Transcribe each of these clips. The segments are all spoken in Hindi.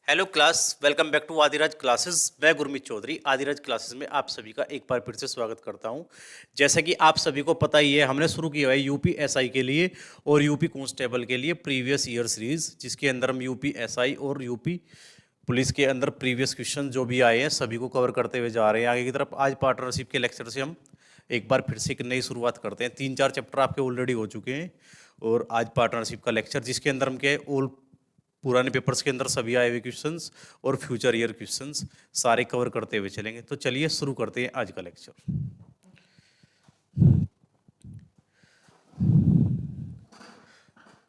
Hello class, welcome back to Adiraj classes. मैं गुरमीत चौधरी आदिराज क्लासेस में आप सभी का एक बार फिर से स्वागत करता हूं। जैसा कि आप सभी को पता ही है, हमने शुरू किया है यूपी एसआई के लिए और यूपी कांस्टेबल के लिए प्रीवियस ईयर सीरीज, जिसके अंदर हम यूपी एसआई और यूपी पुलिस के अंदर प्रीवियस क्वेश्चन जो भी आए हैं सभी को कवर करते हुए जा रहे हैं आगे की तरफ। आज पार्टनरशिप के लेक्चर से हम एक बार फिर से एक नई शुरुआत करते हैं। 3-4 चैप्टर आपके ऑलरेडी हो चुके हैं और आज पार्टनरशिप का लेक्चर, जिसके अंदर हम क्या ऑल पुराने पेपर्स के अंदर सभी आए हुए क्वेश्चंस और फ्यूचर ईयर क्वेश्चंस सारे कवर करते हुए चलेंगे। तो चलिए शुरू करते हैं आज का लेक्चर।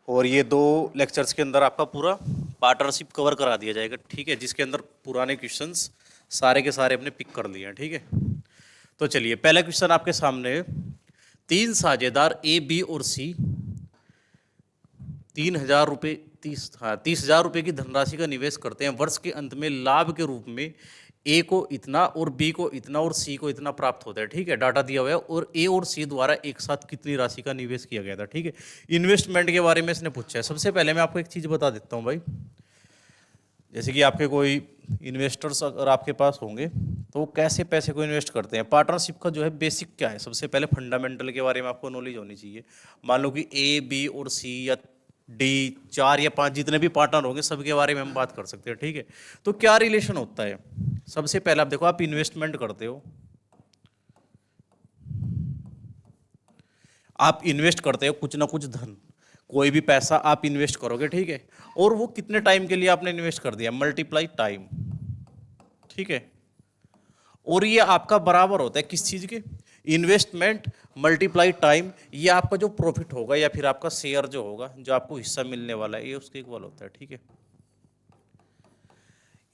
और ये 2 लेक्चर्स के अंदर आपका पूरा पार्टनरशिप कवर करा दिया जाएगा, ठीक है, जिसके अंदर पुराने क्वेश्चंस सारे के सारे अपने पिक कर लिए हैं, ठीक है। तो चलिए, पहला क्वेश्चन आपके सामने है। 3 साझेदार ए, बी और सी 30,000 रुपये 30,000 रुपये की धनराशि का निवेश करते हैं। वर्ष के अंत में लाभ के रूप में ए को इतना और बी को इतना और सी को इतना प्राप्त होता है, ठीक है। डाटा दिया हुआ है और ए और सी द्वारा एक साथ कितनी राशि का निवेश किया गया था, ठीक है। इन्वेस्टमेंट के बारे में इसने पूछा है। सबसे पहले मैं आपको एक चीज़ बता देता हूँ भाई, जैसे कि आपके कोई इन्वेस्टर्स अगर आपके पास होंगे तो वो कैसे पैसे को इन्वेस्ट करते हैं। पार्टनरशिप का जो है बेसिक क्या है, सबसे पहले फंडामेंटल के बारे में आपको नॉलेज होनी चाहिए। मान लो कि ए, बी और सी या डी 4 या 5 जितने भी पार्टनर होंगे सबके बारे में हम बात कर सकते हैं, ठीक है। तो क्या रिलेशन होता है, सबसे पहले आप देखो, आप इन्वेस्टमेंट करते हो, आप इन्वेस्ट करते हो कुछ ना कुछ धन, कोई भी पैसा आप इन्वेस्ट करोगे, ठीक है। और वो कितने टाइम के लिए आपने इन्वेस्ट कर दिया, मल्टीप्लाई टाइम, ठीक है। और ये आपका बराबर होता है किस चीज के, इन्वेस्टमेंट मल्टीप्लाई टाइम। ये आपका जो प्रॉफिट होगा या फिर आपका शेयर जो होगा, जो आपको हिस्सा मिलने वाला है, ये उसके इक्वल होता है, ठीक है।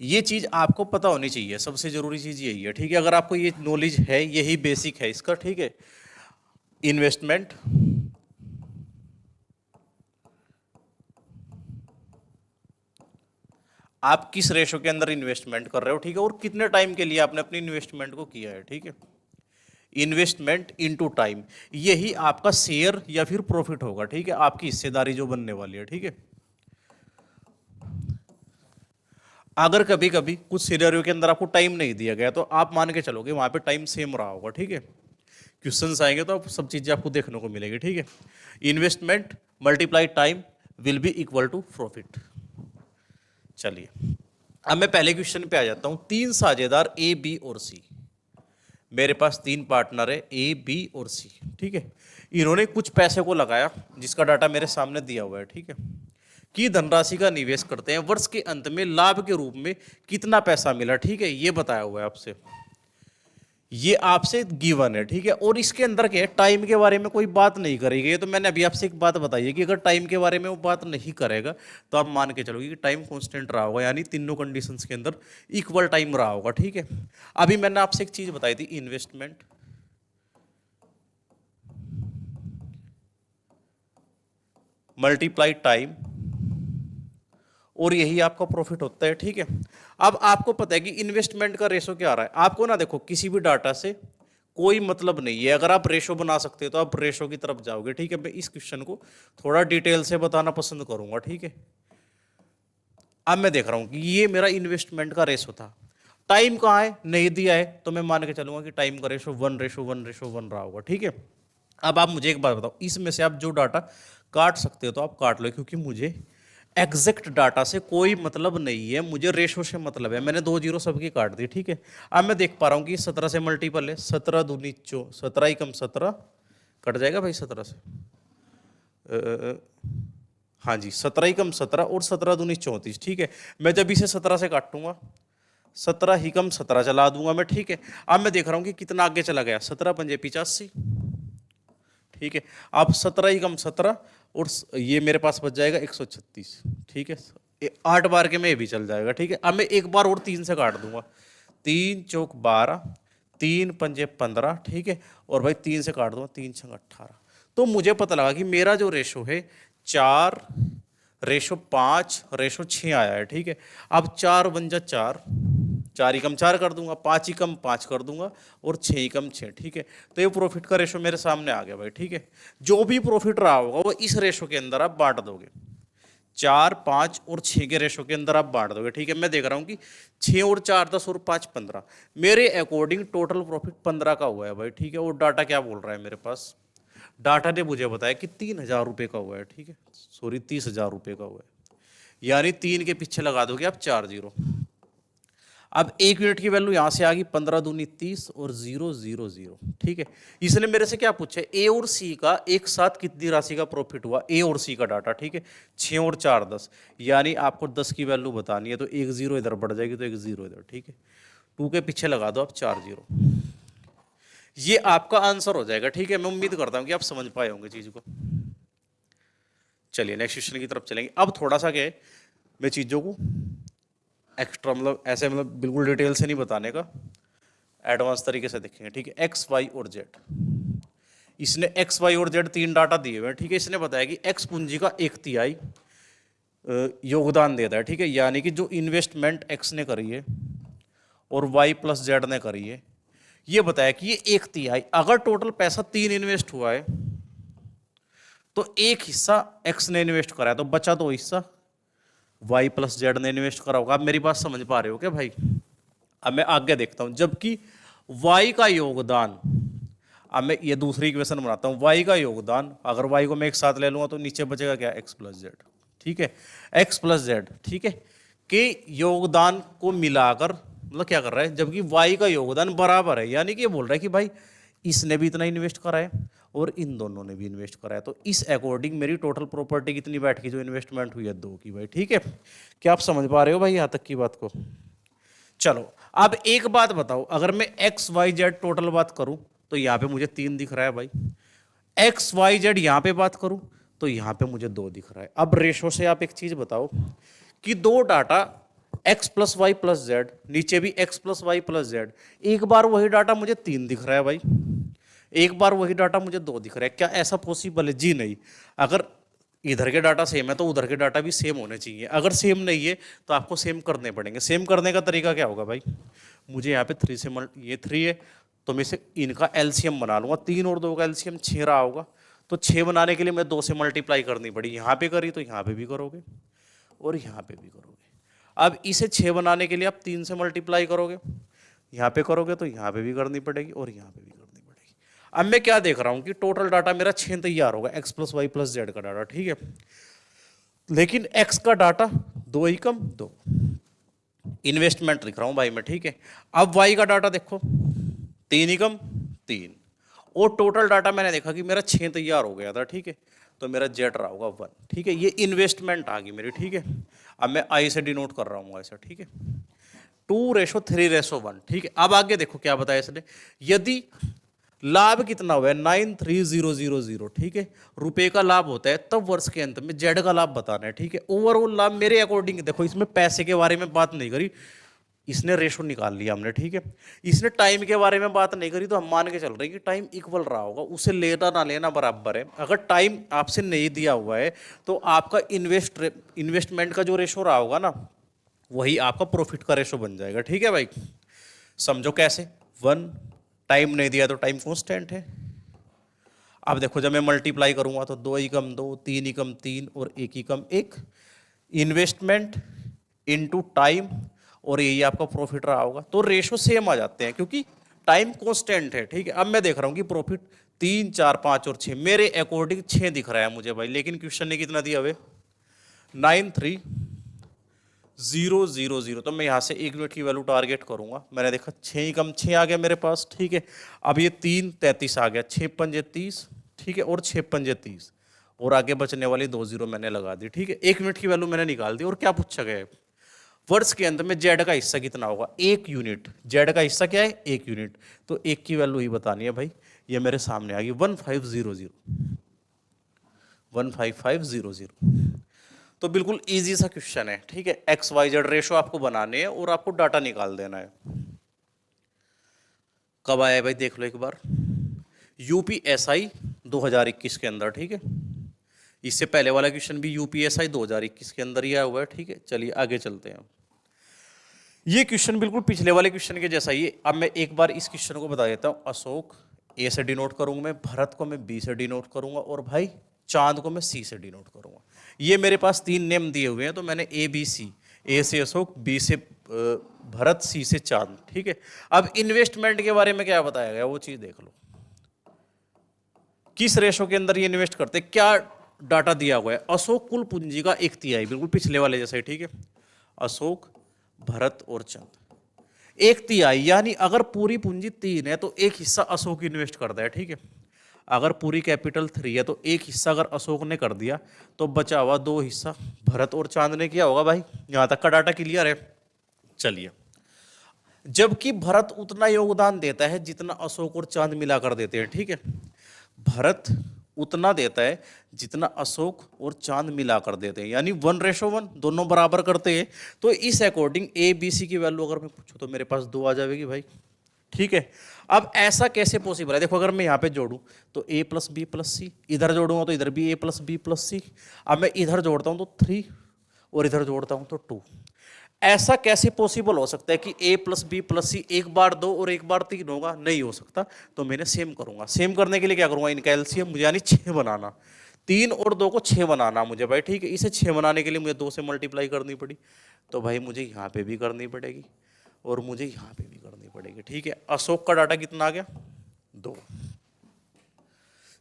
ये चीज आपको पता होनी चाहिए, सबसे जरूरी चीज यही है, ठीक है। अगर आपको ये नॉलेज है, यही बेसिक है इसका, ठीक है। इन्वेस्टमेंट आप किस रेशो के अंदर इन्वेस्टमेंट कर रहे हो, ठीक है, और कितने टाइम के लिए आपने अपनी इन्वेस्टमेंट को किया है, ठीक है। इन्वेस्टमेंट इनटू टाइम, यही आपका शेयर या फिर प्रॉफिट होगा, ठीक है, आपकी हिस्सेदारी जो बनने वाली है, ठीक है। अगर कभी कभी कुछ सिनेरियो के अंदर आपको टाइम नहीं दिया गया तो आप मान के चलोगे वहां पे टाइम सेम रहा होगा, ठीक है। क्वेश्चंस आएंगे तो आप सब चीजें आपको देखने को मिलेगी, ठीक है। Investment multiply time will be equal to profit. चलिए, अब मैं पहले क्वेश्चन पे आ जाता हूं। 3 साझेदार ए, बी और सी, मेरे पास 3 पार्टनर है ए, बी और सी, ठीक है। इन्होंने कुछ पैसे को लगाया जिसका डाटा मेरे सामने दिया हुआ है, ठीक है। की धनराशि का निवेश करते हैं, वर्ष के अंत में लाभ के रूप में कितना पैसा मिला, ठीक है, ये बताया हुआ है आपसे, ये आपसे गिवन है, ठीक है। और इसके अंदर क्या है, टाइम के बारे में कोई बात नहीं करेगी। ये तो मैंने अभी आपसे एक बात बताई है कि अगर टाइम के बारे में वो बात नहीं करेगा तो आप मान के चलोगे कि टाइम कांस्टेंट रहा होगा, यानी तीनों कंडीशंस के अंदर इक्वल टाइम रहा होगा, ठीक है। अभी मैंने आपसे एक चीज बताई थी, इन्वेस्टमेंट मल्टीप्लाई टाइम, और यही आपका प्रॉफिट होता है, ठीक है। अब आपको पता है कि इन्वेस्टमेंट का रेशो क्या आ रहा है आपको, ना देखो किसी भी डाटा से कोई मतलब नहीं है। अगर आप रेशो बना सकते हो तो आप रेशो की तरफ जाओगे, ठीक है। मैं इस क्वेश्चन को थोड़ा डिटेल से बताना पसंद करूंगा, ठीक है। अब मैं देख रहा हूं कि ये मेरा इन्वेस्टमेंट का रेशो था, टाइम कहाँ है नहीं दिया है, तो मैं मान के चलूंगा कि टाइम का रेशो 1:1:1 रहा होगा, ठीक है। अब आप मुझे एक बात बताओ, इसमें से आप जो डाटा काट सकते हो तो आप काट लो, क्योंकि मुझे एग्जैक्ट डाटा से कोई मतलब नहीं है, मुझे रेशो से मतलब है। मैंने 2 जीरो सबकी काट दी, ठीक है। अब मैं देख पा रहा हूँ कि 17 से मल्टीपल है, 17 दूनी 17 ही कम 17 कट जाएगा भाई 17 से, हाँ जी, 17 ही कम 17 और 17 दूनी 34, ठीक है। मैं जब इसे 17 से काटूंगा 17 ही कम 17 चला दूंगा मैं, ठीक है। अब मैं देख रहा हूँ कि कितना आगे चला गया, 17 पंजे 85, ठीक है। अब 17 ही कम 17 और ये मेरे पास बच जाएगा 136, ठीक है। 8 बार के में ये भी चल जाएगा, ठीक है। अब मैं एक बार और 3 से काट दूंगा, 3 चौक 12, 3 पंजे 15, ठीक है। और भाई 3 से काट दूंगा, 3 छंग 18। तो मुझे पता लगा कि मेरा जो रेशो है 4:5:6 आया है, ठीक है। अब 4 बन जा 4, 4 ही कम 4 कर दूंगा, 5 ही कम 5 कर दूंगा और 6 ही कम 6, ठीक है। तो ये प्रॉफिट का रेशो मेरे सामने आ गया भाई, ठीक है। जो भी प्रॉफिट रहा होगा वो इस रेशो के अंदर आप बांट दोगे, 4, 5 और 6 के रेशो के अंदर आप बांट दोगे, ठीक है। मैं देख रहा हूँ कि 6 और 4 10 और 5 15, मेरे अकॉर्डिंग टोटल प्रॉफिट 15 का हुआ है भाई, ठीक है। और डाटा क्या बोल रहा है मेरे पास, डाटा ने मुझे बताया कि 3,000 रुपये का हुआ है, ठीक है, सॉरी 30,000 रुपये का हुआ है, यानी 3 के पीछे लगा दोगे आप 4 जीरो। अब 1 यूनिट की वैल्यू यहां से आ गई 15 दूनी 30 और 0 0 0, ठीक है। इसने मेरे से क्या पूछा है, ए और सी का एक साथ कितनी राशि का प्रॉफिट हुआ, ए और सी का डाटा, ठीक है। 6 और 4 10, यानी आपको 10 की वैल्यू बतानी है, तो 1 0 इधर बढ़ जाएगी, तो 1 0 इधर, ठीक है। 2 के पीछे लगा दो आप 4 0, ये आपका आंसर हो जाएगा, ठीक है। मैं उम्मीद करता हूं कि आप समझ पाए होंगे चीज को। चलिए नेक्स्ट क्वेश्चन की तरफ चलेंगे। अब थोड़ा सा क्या है, मैं चीजों को एक्स्ट्रा मतलब ऐसे मतलब बिल्कुल डिटेल से नहीं बताने का, एडवांस तरीके से देखेंगे, ठीक है। एक्स वाई और जेड, इसने एक्स वाई और जेड 3 डाटा दिए हुए हैं, ठीक है। इसने बताया कि एक्स पूंजी का 1/3 योगदान देता है, ठीक है, यानी कि जो इन्वेस्टमेंट एक्स ने करी है और वाई प्लस जेड ने करी है, ये बताया कि ये 1/3, अगर टोटल पैसा 3 इन्वेस्ट हुआ है तो एक हिस्सा एक्स ने इन्वेस्ट करा है, तो बचा 2 हिस्सा वाई प्लस जेड ने इन्वेस्ट करा होगा। आप मेरी बात समझ पा रहे हो क्या भाई? अब मैं आगे देखता हूं, जबकि वाई का योगदान, अब मैं ये दूसरी इक्वेशन बनाता हूं, वाई का योगदान, अगर वाई को मैं एक साथ ले लूंगा तो नीचे बचेगा क्या, एक्स प्लस जेड, ठीक है, एक्स प्लस जेड, ठीक है, के योगदान को मिलाकर मतलब क्या कर रहा है, जबकि वाई का योगदान बराबर है, यानी कि ये बोल रहा है कि भाई इसने भी इतना इन्वेस्ट करा है और इन दोनों ने भी इन्वेस्ट करा है, तो इस अकॉर्डिंग मेरी टोटल प्रॉपर्टी कितनी बैठ गई, जो इन्वेस्टमेंट हुई है 2 की भाई, ठीक है। क्या आप समझ पा रहे हो भाई यहां तक की बात को? चलो अब एक बात बताओ, अगर मैं एक्स वाई जेड टोटल बात करूं तो यहां पे मुझे 3 दिख रहा है भाई, एक्स वाई जेड यहां पे बात करूं तो यहां पे मुझे 2 दिख रहा है। अब रेशो से आप एक चीज बताओ कि 2 data x plus y plus z, नीचे भी x plus y plus z, एक बार वही डाटा मुझे 3 दिख रहा है भाई, एक बार वही डाटा मुझे 2 दिख रहा है, क्या ऐसा पॉसिबल है? जी नहीं। अगर इधर के डाटा सेम है तो उधर के डाटा भी सेम होने चाहिए, अगर सेम नहीं है तो आपको सेम करने पड़ेंगे। सेम करने का तरीका क्या होगा भाई, मुझे यहाँ पे 3 से ये 3 है तो मैं इसे इनका एलसीएम बना लूंगा, 3 और 2 का एलसीएम 6 रहा होगा, तो 6 बनाने के लिए मैं 2 से मल्टीप्लाई करनी पड़ी, यहाँ पे करी तो यहाँ पे भी करोगे और यहाँ पे भी करोगे। अब इसे 6 बनाने के लिए आप 3 से मल्टीप्लाई करोगे, यहाँ पे करोगे तो यहाँ पे भी करनी पड़ेगी और यहाँ पे भी करनी पड़ेगी। अब मैं क्या देख रहा हूँ कि टोटल डाटा मेरा 6 तैयार होगा, x plus y plus z का डाटा, ठीक है, लेकिन एक्स का डाटा 2 ही कम 2, इन्वेस्टमेंट लिख रहा हूँ भाई मैं, ठीक है। अब वाई का डाटा देखो 3 ही कम 3, और टोटल डाटा मैंने देखा कि मेरा 6 तैयार हो गया था, ठीक है, तो मेरा जेड रहा होगा 1, ठीक है, ये इन्वेस्टमेंट आ गई मेरी, ठीक है। अब मैं आई से डिनोट कर रहा हूँ ऐसा, ठीक है, 2:3:1, ठीक है। अब आगे देखो क्या बताया इसने, यदि लाभ कितना हुआ है 93,000, ठीक है, रुपए का लाभ होता है, तब वर्ष के अंत में जेड का लाभ बताना है, ठीक है। ओवरऑल लाभ मेरे अकॉर्डिंग देखो, इसमें पैसे के बारे में बात नहीं करी, इसने रेशो निकाल लिया हमने, ठीक है। इसने टाइम के बारे में बात नहीं करी, तो हम मान के चल रहे हैं कि टाइम इक्वल रहा होगा, उसे लेना ना लेना बराबर है। अगर टाइम आपसे नहीं दिया हुआ है तो आपका इन्वेस्टमेंट का जो रेशो रहा होगा ना, वही आपका प्रॉफिट का रेशो बन जाएगा, ठीक है भाई। समझो कैसे, 1, टाइम नहीं दिया तो टाइम कांस्टेंट है। अब देखो जब मैं मल्टीप्लाई करूंगा तो 2 ही कम 2, 3 ही कम 3 और 1 ही कम 1, इन्वेस्टमेंट इनटू टाइम, और यही आपका प्रॉफिट रहा होगा, तो रेशो सेम आ जाते हैं क्योंकि टाइम कांस्टेंट है, ठीक है। अब मैं देख रहा हूं कि प्रॉफिट 3, 4, 5 और 6, मेरे अकॉर्डिंग 6 दिख रहा है मुझे भाई, लेकिन क्वेश्चन ने कितना दिया हुआ, 93,000, तो मैं यहाँ से 1 यूनिट की वैल्यू टारगेट करूंगा। मैंने देखा 6 ही कम 6 आ गया मेरे पास, ठीक है। अब ये 3 33 आ गया, 6 पंजे 30, ठीक है, और 6 पंजे 30, और आगे बचने वाली 2 0 मैंने लगा दी, ठीक है। 1 यूनिट की वैल्यू मैंने निकाल दी। और क्या पूछा गया है, वर्ष के अंत में जेड का हिस्सा कितना होगा, 1 यूनिट, जेड का हिस्सा क्या है 1 यूनिट, तो 1 की वैल्यू ही बतानी है भाई। ये मेरे सामने आ गई 1550, 15500, तो बिल्कुल इजी सा क्वेश्चन है, ठीक है। एक्स वाई जेड रेशो आपको बनाने हैं और आपको डाटा निकाल देना है। कब आया भाई देख लो एक बार, यूपीएसआई 2021 के अंदर, ठीक है। इससे पहले वाला क्वेश्चन भी यूपीएसआई 2021 के अंदर ही आया हुआ है, ठीक है। चलिए आगे चलते हैं। ये क्वेश्चन बिल्कुल पिछले वाले क्वेश्चन के जैसा ही है। अब मैं एक बार इस क्वेश्चन को बता देता हूँ। अशोक ए से डिनोट करूंगा मैं, भरत को मैं बी से डिनोट करूंगा, और भाई चांद को मैं सी से डिनोट करूंगा। ये मेरे पास 3 नेम दिए हुए हैं, तो मैंने ए बी सी, ए से अशोक, बी से भरत, सी से चांद, ठीक है। अब इन्वेस्टमेंट के बारे में क्या बताया गया वो चीज देख लो, किस रेशो के अंदर ये इन्वेस्ट करते, क्या डाटा दिया हुआ है। अशोक कुल पूंजी का 1/3, बिल्कुल पिछले वाले जैसे, ठीक है। अशोक, भरत और चंद 1/3, यानी अगर पूरी पूंजी 3 है तो एक हिस्सा अशोक इन्वेस्ट करता है, ठीक है। अगर पूरी कैपिटल 3 है तो एक हिस्सा अगर अशोक ने कर दिया तो बचा हुआ 2 हिस्सा भरत और चांद ने किया होगा। भाई यहां तक का डाटा क्लियर है। चलिए, जबकि भरत उतना योगदान देता है जितना अशोक और चांद मिलाकर देते हैं, ठीक है। भरत उतना देता है जितना अशोक और चांद मिलाकर देते हैं, यानी 1:1, दोनों बराबर करते हैं। तो इस अकॉर्डिंग ए बी सी की वैल्यू अगर मैं पूछूं तो मेरे पास 2 आ जाएगी भाई, ठीक है। अब ऐसा कैसे पॉसिबल है, देखो अगर मैं यहाँ पे जोड़ूं तो a + b + c, इधर जोड़ूंगा तो इधर भी a + b + c। अब मैं इधर जोड़ता हूं तो 3 और इधर जोड़ता हूं तो 2। ऐसा कैसे पॉसिबल हो सकता है कि a + b + c एक बार 2 और एक बार 3 होगा, नहीं हो सकता। तो मैंने सेम करूंगा। सेम करने के लिए क्या करूंगा, इनका एलसीएम मुझे यानी 6 बनाना, 3 और 2 को 6 बनाना मुझे भाई, ठीक है। इसे 6 बनाने के लिए मुझे 2 से मल्टीप्लाई करनी पड़ी, तो भाई मुझे यहाँ पे भी करनी पड़ेगी और मुझे यहाँ पे भी करनी पड़ेगी, ठीक है। अशोक का डाटा कितना आ गया, 2।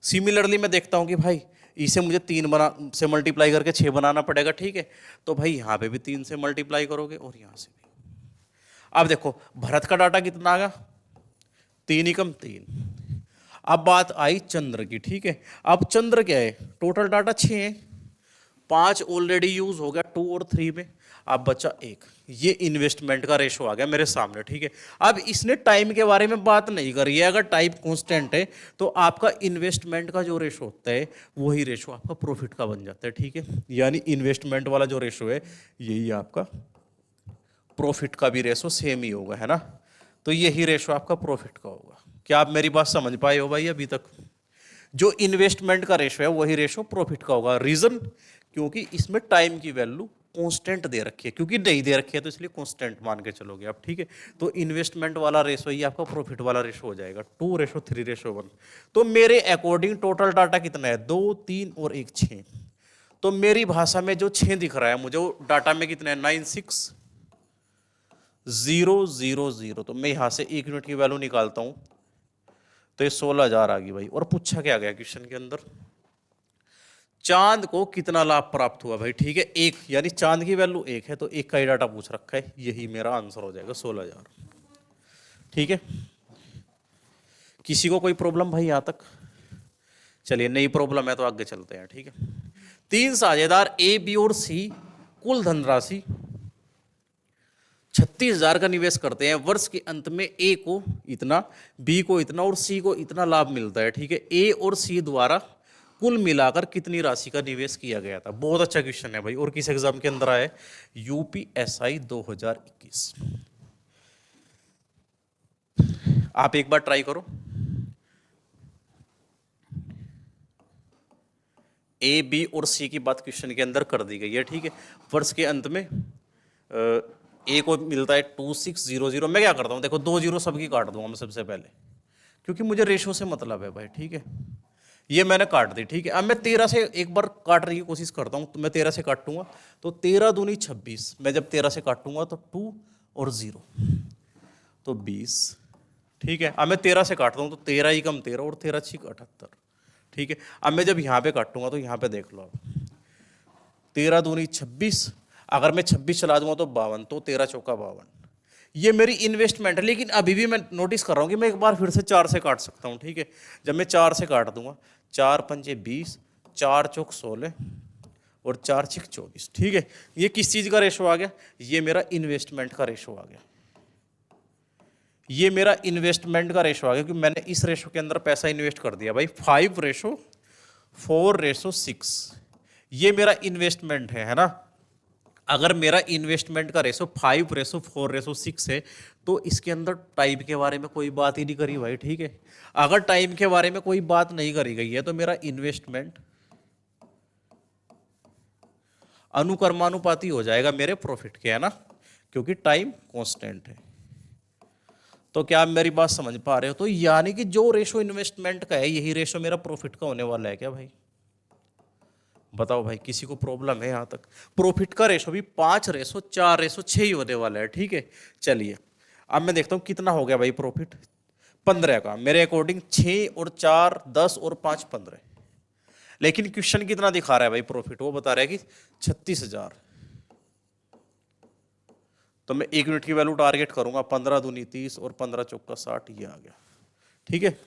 सिमिलरली मैं देखता हूं कि भाई इसे मुझे 3 से मल्टीप्लाई करके 6 बनाना पड़ेगा, ठीक है। तो भाई यहाँ पे भी 3 से मल्टीप्लाई करोगे और यहाँ से भी। अब देखो भरत का डाटा कितना आ गया, 3 × 3। अब बात आई चंद्र की, ठीक है। अब चंद्र क्या है, टोटल डाटा 6 है, 5 ऑलरेडी यूज हो गया 2 और 3 में, अब बचा 1। ये इन्वेस्टमेंट का रेशो आ गया मेरे सामने, ठीक है। अब इसने टाइम के बारे में बात नहीं करी है। अगर टाइम कांस्टेंट है तो आपका इन्वेस्टमेंट का जो रेशो होता है वही रेशो आपका प्रॉफिट का बन जाता है, ठीक है। यानी इन्वेस्टमेंट वाला जो रेशो है यही आपका प्रॉफिट का भी रेशो सेम ही होगा, है ना। तो यही रेशो आपका प्रॉफिट का होगा। क्या आप मेरी बात समझ पाए हो भाई अभी तक? जो इन्वेस्टमेंट का रेशो है वही रेशो प्रॉफिट का होगा। रीजन, क्योंकि इसमें टाइम की वैल्यू कांस्टेंट दे रखी है, क्योंकि नहीं दे रखी है तो इसलिए कांस्टेंट मान के चलोगे आप, ठीक है। तो इन्वेस्टमेंट वाला रेशो ही आपका प्रॉफिट वाला रेशो हो जाएगा, 2:3:1। तो मेरे अकॉर्डिंग टोटल डाटा कितना है, 2, 3 और 1, 6। तो मेरी भाषा में जो 6 दिख रहा है मुझे, वो डाटा में कितना है, 96,000। तो मैं यहां से 1 यूनिट की वैल्यू निकालता हूं तो ये 16,000 आ गई भाई। और पूछा क्या गया क्वेश्चन के अंदर, चांद को कितना लाभ प्राप्त हुआ भाई, ठीक है। 1, यानी चांद की वैल्यू 1 है तो 1 का ही डाटा पूछ रखा है, यही मेरा आंसर हो जाएगा 16,000, ठीक है। किसी को कोई प्रॉब्लम भाई यहां तक? चलिए नई प्रॉब्लम है तो आगे चलते हैं, ठीक है। 3 साझेदार ए बी और सी कुल धनराशि 36,000 का निवेश करते हैं। वर्ष के अंत में ए को इतना, बी को इतना और सी को इतना लाभ मिलता है, ठीक है। ए और सी द्वारा कुल मिलाकर कितनी राशि का निवेश किया गया था। बहुत अच्छा क्वेश्चन है भाई, और किस एग्जाम के अंदर आया, यूपीएसआई 2021। आप एक बार ट्राई करो। ए बी और सी की बात क्वेश्चन के अंदर कर दी गई है, ठीक है। वर्ष के अंत में ए को मिलता है 2600। मैं क्या करता हूँ, देखो 2 जीरो सबकी काट दूंगा मैं सबसे पहले, क्योंकि मुझे रेशो से मतलब है भाई, ठीक है। ये मैंने काट दी, ठीक है। अब मैं 13 से एक बार काटने की कोशिश करता हूँ, तो मैं 13 से काटूंगा तो 13 दूनी 26। मैं जब 13 से काटूंगा तो 2 और 0 तो 20, ठीक है। अब मैं 13 से काटता हूँ तो 13 ही कम 13 और 13 6 78, ठीक है। अब मैं जब यहाँ पे काटूंगा तो यहाँ पे देख लो, 13 दूनी 26, अगर मैं 26 चला दूंगा तो 52, तो 13 चौका 52। ये मेरी इन्वेस्टमेंट है, लेकिन अभी भी मैं नोटिस कर रहा हूँ कि मैं एक बार फिर से 4 से काट सकता हूँ, ठीक है। जब मैं 4 से काट दूंगा, 4 पंजे 20, 4 चौक 16 और 4 छिक 24, ठीक है। ये किस चीज़ का रेशो आ गया, ये मेरा इन्वेस्टमेंट का रेशो आ गया। ये मेरा इन्वेस्टमेंट का रेशो आ गया, क्योंकि मैंने इस रेशो के अंदर पैसा इन्वेस्ट कर दिया भाई। 5:4:6 ये मेरा इन्वेस्टमेंट है ना। अगर मेरा इन्वेस्टमेंट का रेशो 5:4:6 है तो इसके अंदर टाइम के बारे में कोई बात ही नहीं करी भाई, ठीक है। अगर टाइम के बारे में कोई बात नहीं करी गई है तो मेरा इन्वेस्टमेंट अनुकर्मानुपाती हो जाएगा मेरे प्रॉफिट के, है ना, क्योंकि टाइम कांस्टेंट है। तो क्या आप मेरी बात समझ पा रहे हो? तो यानी कि जो रेशो इन्वेस्टमेंट का है यही रेशो मेरा प्रॉफिट का होने वाला है क्या भाई? बताओ भाई, किसी को प्रॉब्लम है यहाँ तक? प्रॉफिट का रेशो भी 5:4:6 ही होने वाला है, ठीक है। चलिए अब मैं देखता हूँ कितना हो गया भाई प्रॉफिट। 15 का, मेरे अकॉर्डिंग 6 और 4 10 और 5 15। लेकिन क्वेश्चन कितना दिखा रहा है भाई प्रॉफिट? वो बता रहा है कि 36,000। तो मैं 1 यूनिट की वैल्यू टारगेट करूंगा, 15 दूनी 30 और 15 चौका 60, ये आ गया, ठीक है।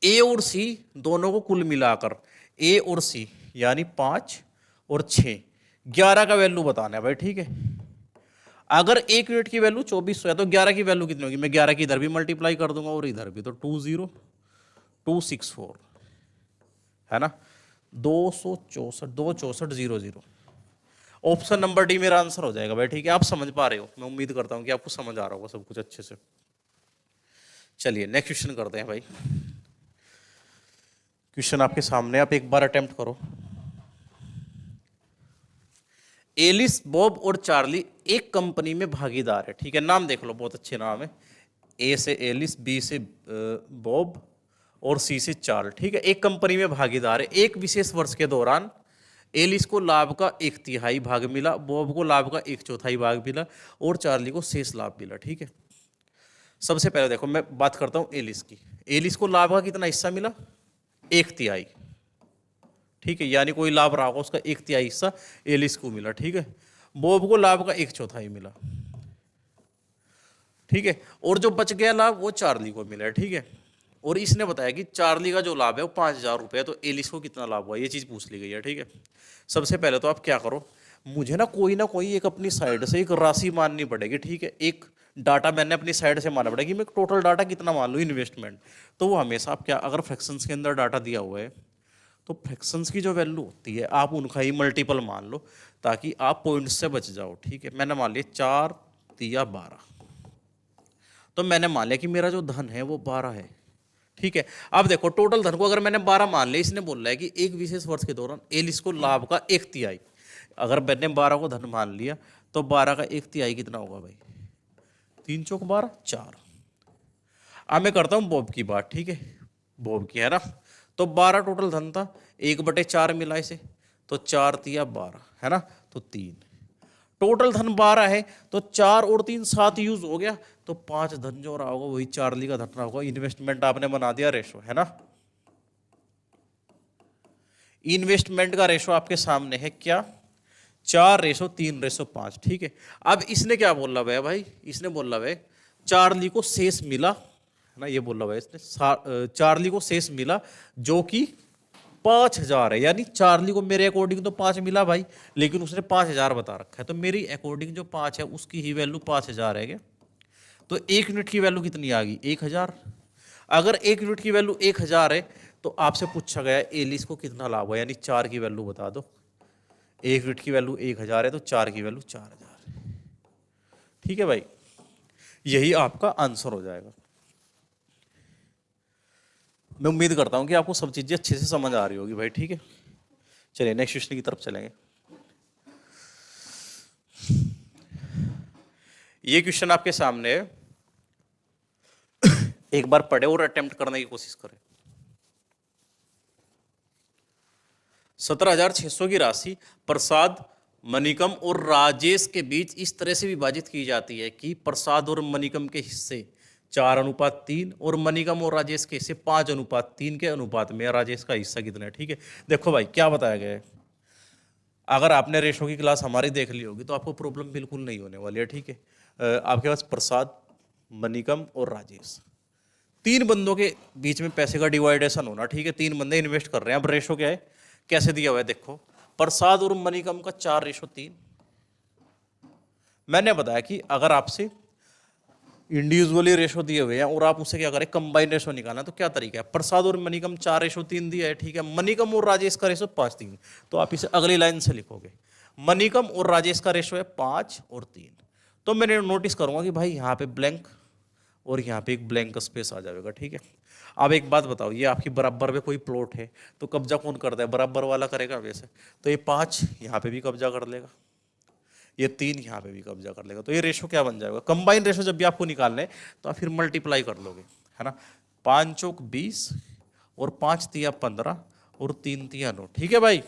ए और सी दोनों को कुल मिलाकर, ए और सी यानी 5 और 6, 11 का वैल्यू बताना है भाई, ठीक है। अगर 1 यूनिट की वैल्यू 2400 है तो 11 की वैल्यू कितनी होगी? मैं 11 की इधर भी मल्टीप्लाई कर दूंगा और इधर भी, तो 20264 है ना, 264 ऑप्शन नंबर डी मेरा आंसर हो जाएगा भाई, ठीक है। आप समझ पा रहे हो, मैं उम्मीद करता हूं कि आपको समझ आ रहा होगा सब कुछ अच्छे से। चलिए नेक्स्ट क्वेश्चन करते हैं भाई। क्वेश्चन आपके सामने, आप एक बार अटेम्प्ट करो। एलिस, बॉब और चार्ली एक कंपनी में भागीदार है, ठीक है। नाम देख लो, बहुत अच्छे नाम है। ए से एलिस, बी से बॉब और सी से चार्ल, ठीक है। एक कंपनी में भागीदार है। एक विशेष वर्ष के दौरान एलिस को लाभ का 1/3 भाग मिला, बॉब को लाभ का 1/4 भाग मिला और चार्ली को शेष लाभ मिला, ठीक है। सबसे पहले देखो, मैं बात करता हूं एलिस की। एलिस को लाभ का कितना हिस्सा मिला? 1/3, ठीक है। यानी कोई लाभ रहा होगा, उसका 1/3 हिस्सा एलिस को मिला, ठीक है। बॉब को लाभ का 1/4 मिला, ठीक है। और जो बच गया लाभ वो चार्ली को मिला है, ठीक है। और इसने बताया कि चार्ली का जो लाभ है वो 5,000 रुपये, तो एलिस को कितना लाभ हुआ, ये चीज़ पूछ ली गई है, ठीक है। सबसे पहले तो आप क्या करो, मुझे ना कोई एक अपनी साइड से एक राशि माननी पड़ेगी, ठीक है। एक डाटा मैंने अपनी साइड से मानना पड़ेगा कि मैं टोटल डाटा कितना मान लूँ इन्वेस्टमेंट। तो वो हमेशा आप क्या, अगर फ्रैक्शंस के अंदर डाटा दिया हुआ है तो फ्रैक्शंस की जो वैल्यू होती है आप उनका ही मल्टीपल मान लो, ताकि आप पॉइंट्स से बच जाओ, ठीक है। मैंने मान लिया 4 3 12, तो मैंने मान लिया कि मेरा जो धन है वो 12 है, ठीक है। अब देखो टोटल धन को अगर मैंने 12 मान लिया, इसने बोल रहा है कि एक विशेष वर्ष के दौरान एलिस को लाभ का 1/3, अगर मैंने 12 को धन मान लिया तो 12 का 1/3 कितना होगा भाई? 3 चौक 12 4। अब मैं करता हूं बॉब की बात, ठीक है। बॉब की है ना, तो 12 टोटल धन था, 1/4 मिला इसे, तो 4 3 12 है ना, तो 3 टोटल धन 12 है, तो 4 और 3 7 यूज हो गया, तो 5 धन जो रहा होगा वही चार्ली का धन रहा होगा। इन्वेस्टमेंट आपने बना दिया रेशो, है ना। इन्वेस्टमेंट का रेशो आपके सामने है क्या? 4:3:5, ठीक है। अब इसने क्या बोला है भाई? इसने बोला है चार्ली को शेष मिला, है ना, ये बोला है इसने, चार्ली को शेष मिला जो कि 5,000 है। यानी चार्ली को मेरे अकॉर्डिंग तो 5 मिला भाई, लेकिन उसने 5,000 बता रखा है, तो मेरी अकॉर्डिंग जो 5 है उसकी ही वैल्यू 5,000 है क्या? तो 1 यूनिट की वैल्यू कितनी आ गई? 1,000। अगर 1 यूनिट की वैल्यू 1,000 है तो आपसे पूछा गया एलिस को कितना लाभ हुआ, यानी 4 की वैल्यू बता दो। 1 यूनिट की वैल्यू 1,000 है तो 4 की वैल्यू 4,000, ठीक है भाई। यही आपका आंसर हो जाएगा। मैं उम्मीद करता हूं कि आपको सब चीजें अच्छे से समझ आ रही होगी भाई, ठीक है। चलिए नेक्स्ट क्वेश्चन की तरफ चलेंगे। ये क्वेश्चन आपके सामने है, एक बार पढ़े और अटेम्प्ट करने की कोशिश करें। 17,600 की राशि प्रसाद, मनिकम और राजेश के बीच इस तरह से विभाजित की जाती है कि प्रसाद और मनिकम के हिस्से 4:3 और मनिकम और राजेश के हिस्से 5:3 के अनुपात में। राजेश का हिस्सा कितना है, ठीक है। देखो भाई क्या बताया गया है, अगर आपने रेशो की क्लास हमारी देख ली होगी तो आपको प्रॉब्लम बिल्कुल नहीं होने वाली है, ठीक है। आपके पास प्रसाद, मनिकम और राजेश, 3 बंदों के बीच में पैसे का डिवाइडेशन होना, ठीक है। 3 बंदे इन्वेस्ट कर रहे हैं। अब रेशो क्या है, कैसे दिया हुआ है देखो, प्रसाद और मनिकम का 4:3। मैंने बताया कि अगर आपसे इंडिविजुअली रेशो दिए हुए हैं और आप उससे क्या करें, कंबाइन रेशो निकालना, तो क्या तरीका है, प्रसाद और मनिकम 4:3 दिया है, ठीक है। मनिकम और राजेश का रेशो 5:3, तो आप इसे अगली लाइन से लिखोगे, मनिकम और राजेश का रेशो है 5 और 3। तो मैंने नोटिस करूंगा कि भाई यहाँ पे ब्लैंक और यहाँ पे एक ब्लैंक स्पेस आ जाएगा, ठीक है। अब एक बात बताओ, ये आपकी बराबर में कोई प्लॉट है तो कब्जा कौन करता है? बराबर वाला करेगा वैसे, तो ये 5 यहाँ पे भी कब्जा कर लेगा, ये 3 यहाँ पे भी कब्जा कर लेगा, तो ये रेशो क्या बन जाएगा? कंबाइन रेशो जब भी आपको निकालना है तो आप फिर मल्टीप्लाई कर लोगे, है ना। 5 चौक 20 और 5 तिया 15 और 3 तिया 9, ठीक है भाई।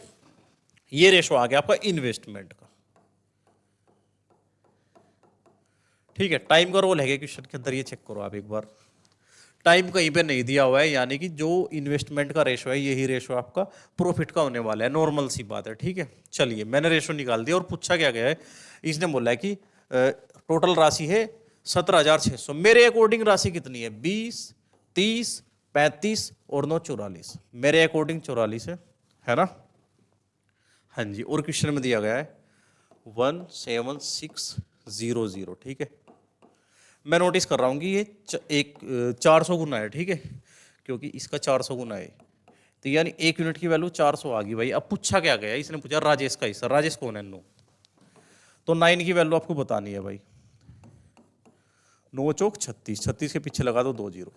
ये रेशो आ गया आपका इन्वेस्टमेंट का। ठीक है, टाइम का रोल है क्वेश्चन के अंदर, ये चेक करो आप एक बार। टाइम कहीं पे नहीं दिया हुआ है, यानी कि जो इन्वेस्टमेंट का रेशो है यही रेशो आपका प्रॉफिट का होने वाला है, नॉर्मल सी बात है। ठीक है, चलिए मैंने रेशो निकाल दिया और पूछा क्या गया है, इसने बोला है कि टोटल राशि है 17,600। मेरे अकॉर्डिंग राशि कितनी है, 20, 30, 35 और 9 44। मेरे अकॉर्डिंग 44 है ना। हाँ जी, और क्वेश्चन में दिया गया है 17600। ठीक है, मैं नोटिस कर रहा हूँ कि ये 400 गुना है। ठीक है, क्योंकि इसका 400 गुना है, तो यानी 1 यूनिट की वैल्यू 400 आ गई भाई। अब पूछा क्या गया, इसने पूछा राजेश का हिस्सा। राजेश कौन है, 9। तो 9 की वैल्यू आपको बतानी है भाई। 9 चौक 36, 36 के पीछे लगा दो 2 0।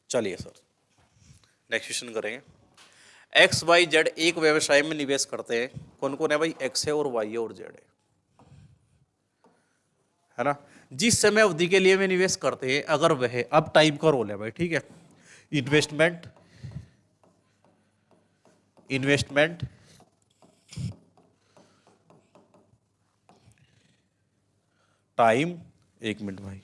चलिए सर नेक्स्ट क्वेश्चन करेंगे। एक्स वाई जेड एक व्यवसाय में निवेश करते हैं। कौन कौन है भाई, एक्स है और वाई है और जेड है ना। जिस समय अवधि के लिए वे निवेश करते हैं, अगर वह, अब टाइम का रोल है भाई। ठीक है, इन्वेस्टमेंट, इन्वेस्टमेंट टाइम, 1 मिनट भाई।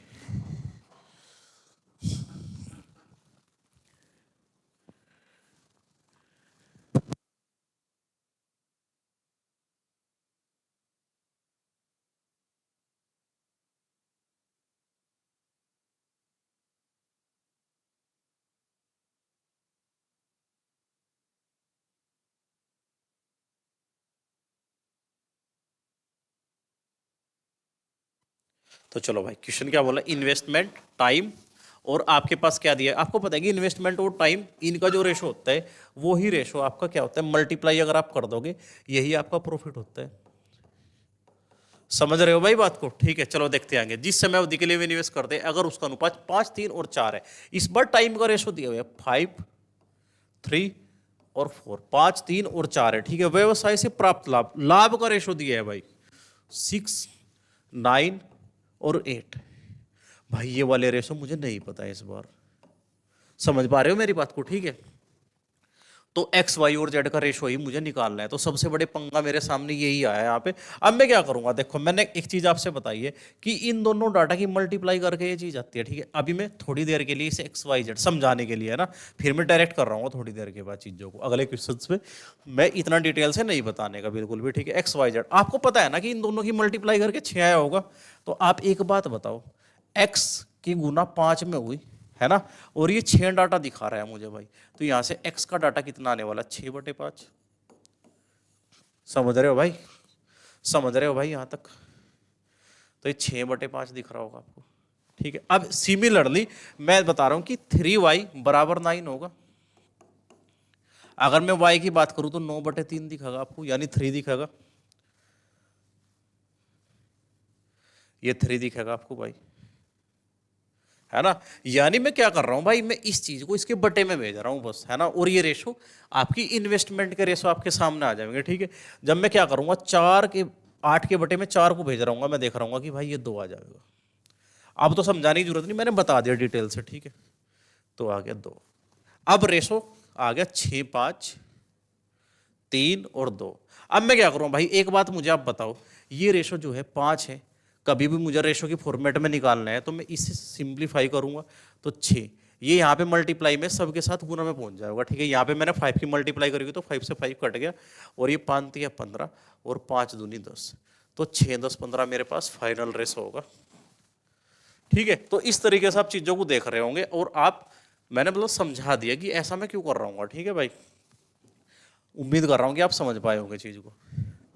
तो चलो भाई, क्वेश्चन क्या बोला, इन्वेस्टमेंट टाइम, और आपके पास क्या दिया है, आपको पता है कि इन्वेस्टमेंट और टाइम इनका जो रेशो होता है वो ही रेशो आपका क्या होता है, मल्टीप्लाई अगर आप कर दोगे यही आपका प्रॉफिट होता है। समझ रहे हो भाई बात को। ठीक है, चलो देखते आएंगे। जिस समय अवधि के लिए वे निवेश करते हैं, अगर उसका अनुपात 5, 3 और 4 है। इस बार टाइम का रेशो दिया हुआ है 5, 3 और 4, 5, 3 और 4 है। ठीक है, व्यवसाय से प्राप्त लाभ, लाभ का रेशो दिया है भाई 6, 9 और 8। भाई ये वाले रेशो मुझे नहीं पता है इस बार। समझ पा रहे हो मेरी बात को। ठीक है, तो एक्स वाई और जेड का रेशो ही मुझे निकालना है। तो सबसे बड़े पंगा मेरे सामने यही आया यहाँ पे। अब मैं क्या करूंगा, देखो मैंने एक चीज आपसे बताई है कि इन दोनों डाटा की मल्टीप्लाई करके ये चीज आती है। ठीक है, अभी मैं थोड़ी देर के लिए इसे एक्स वाई जेड समझाने के लिए है ना, फिर मैं डायरेक्ट कर रहा हूँ थोड़ी देर के बाद चीजों को अगले क्वेश्चन में। मैं इतना डिटेल से नहीं बताने का बिल्कुल भी। ठीक है, एक्स वाई जेड आपको पता है ना कि इन दोनों की मल्टीप्लाई करके 6 आया होगा। तो आप एक बात बताओ, एक्स की गुना 5 में हुई है ना, और ये 6 डाटा दिखा रहा है मुझे भाई। तो यहां से x का डाटा कितना आने वाला, 6/5। समझ रहे हो भाई, समझ रहे हो भाई यहां तक। तो ये 6/5 दिख रहा होगा आपको। ठीक है, अब सिमिलरली मैं बता रहा हूं कि 3y बराबर 9 होगा। अगर मैं y की बात करूं तो 9/3 दिखेगा आपको, यानी 3 दिखेगा। ये 3 दिखेगा आपको भाई, है ना। यानी मैं क्या कर रहा हूं भाई, मैं इस चीज को इसके बटे में भेज रहा हूं बस, है ना। और ये रेशो आपकी इन्वेस्टमेंट के रेशो आपके सामने आ जाएंगे। ठीक है, जब मैं क्या करूंगा, 8 के बटे में 4 को भेज रहा हूँ, मैं देख रहा हूँ कि भाई ये 2 आ जाएगा। अब तो समझाने की जरूरत नहीं, मैंने बता दिया डिटेल से। ठीक है, तो आ गया 2। अब रेशो आ गया 6, 5, 3 और 2। अब मैं क्या करूँ भाई, एक बात मुझे आप बताओ, ये रेशो जो है 5 है, कभी भी मुझे रेशो की फॉर्मेट में निकालना है तो मैं इसे सिंप्लीफाई करूंगा तो 6, ये यहाँ पे मल्टीप्लाई में सबके साथ गुना में पहुंच जाएगा। ठीक है, यहाँ पे मैंने 5 की मल्टीप्लाई करी तो 5 से 5 कट गया, और ये 5 या 15 और 5 दूनी 10, तो 6, 10, 15 मेरे पास फाइनल रेशो होगा। ठीक है, तो इस तरीके से आप चीज़ों को देख रहे होंगे, और आप, मैंने मतलब समझा दिया कि ऐसा मैं क्यों कर रहा हूँ। ठीक है भाई, उम्मीद कर रहा हूँ कि आप समझ पाए होंगे चीज़ को।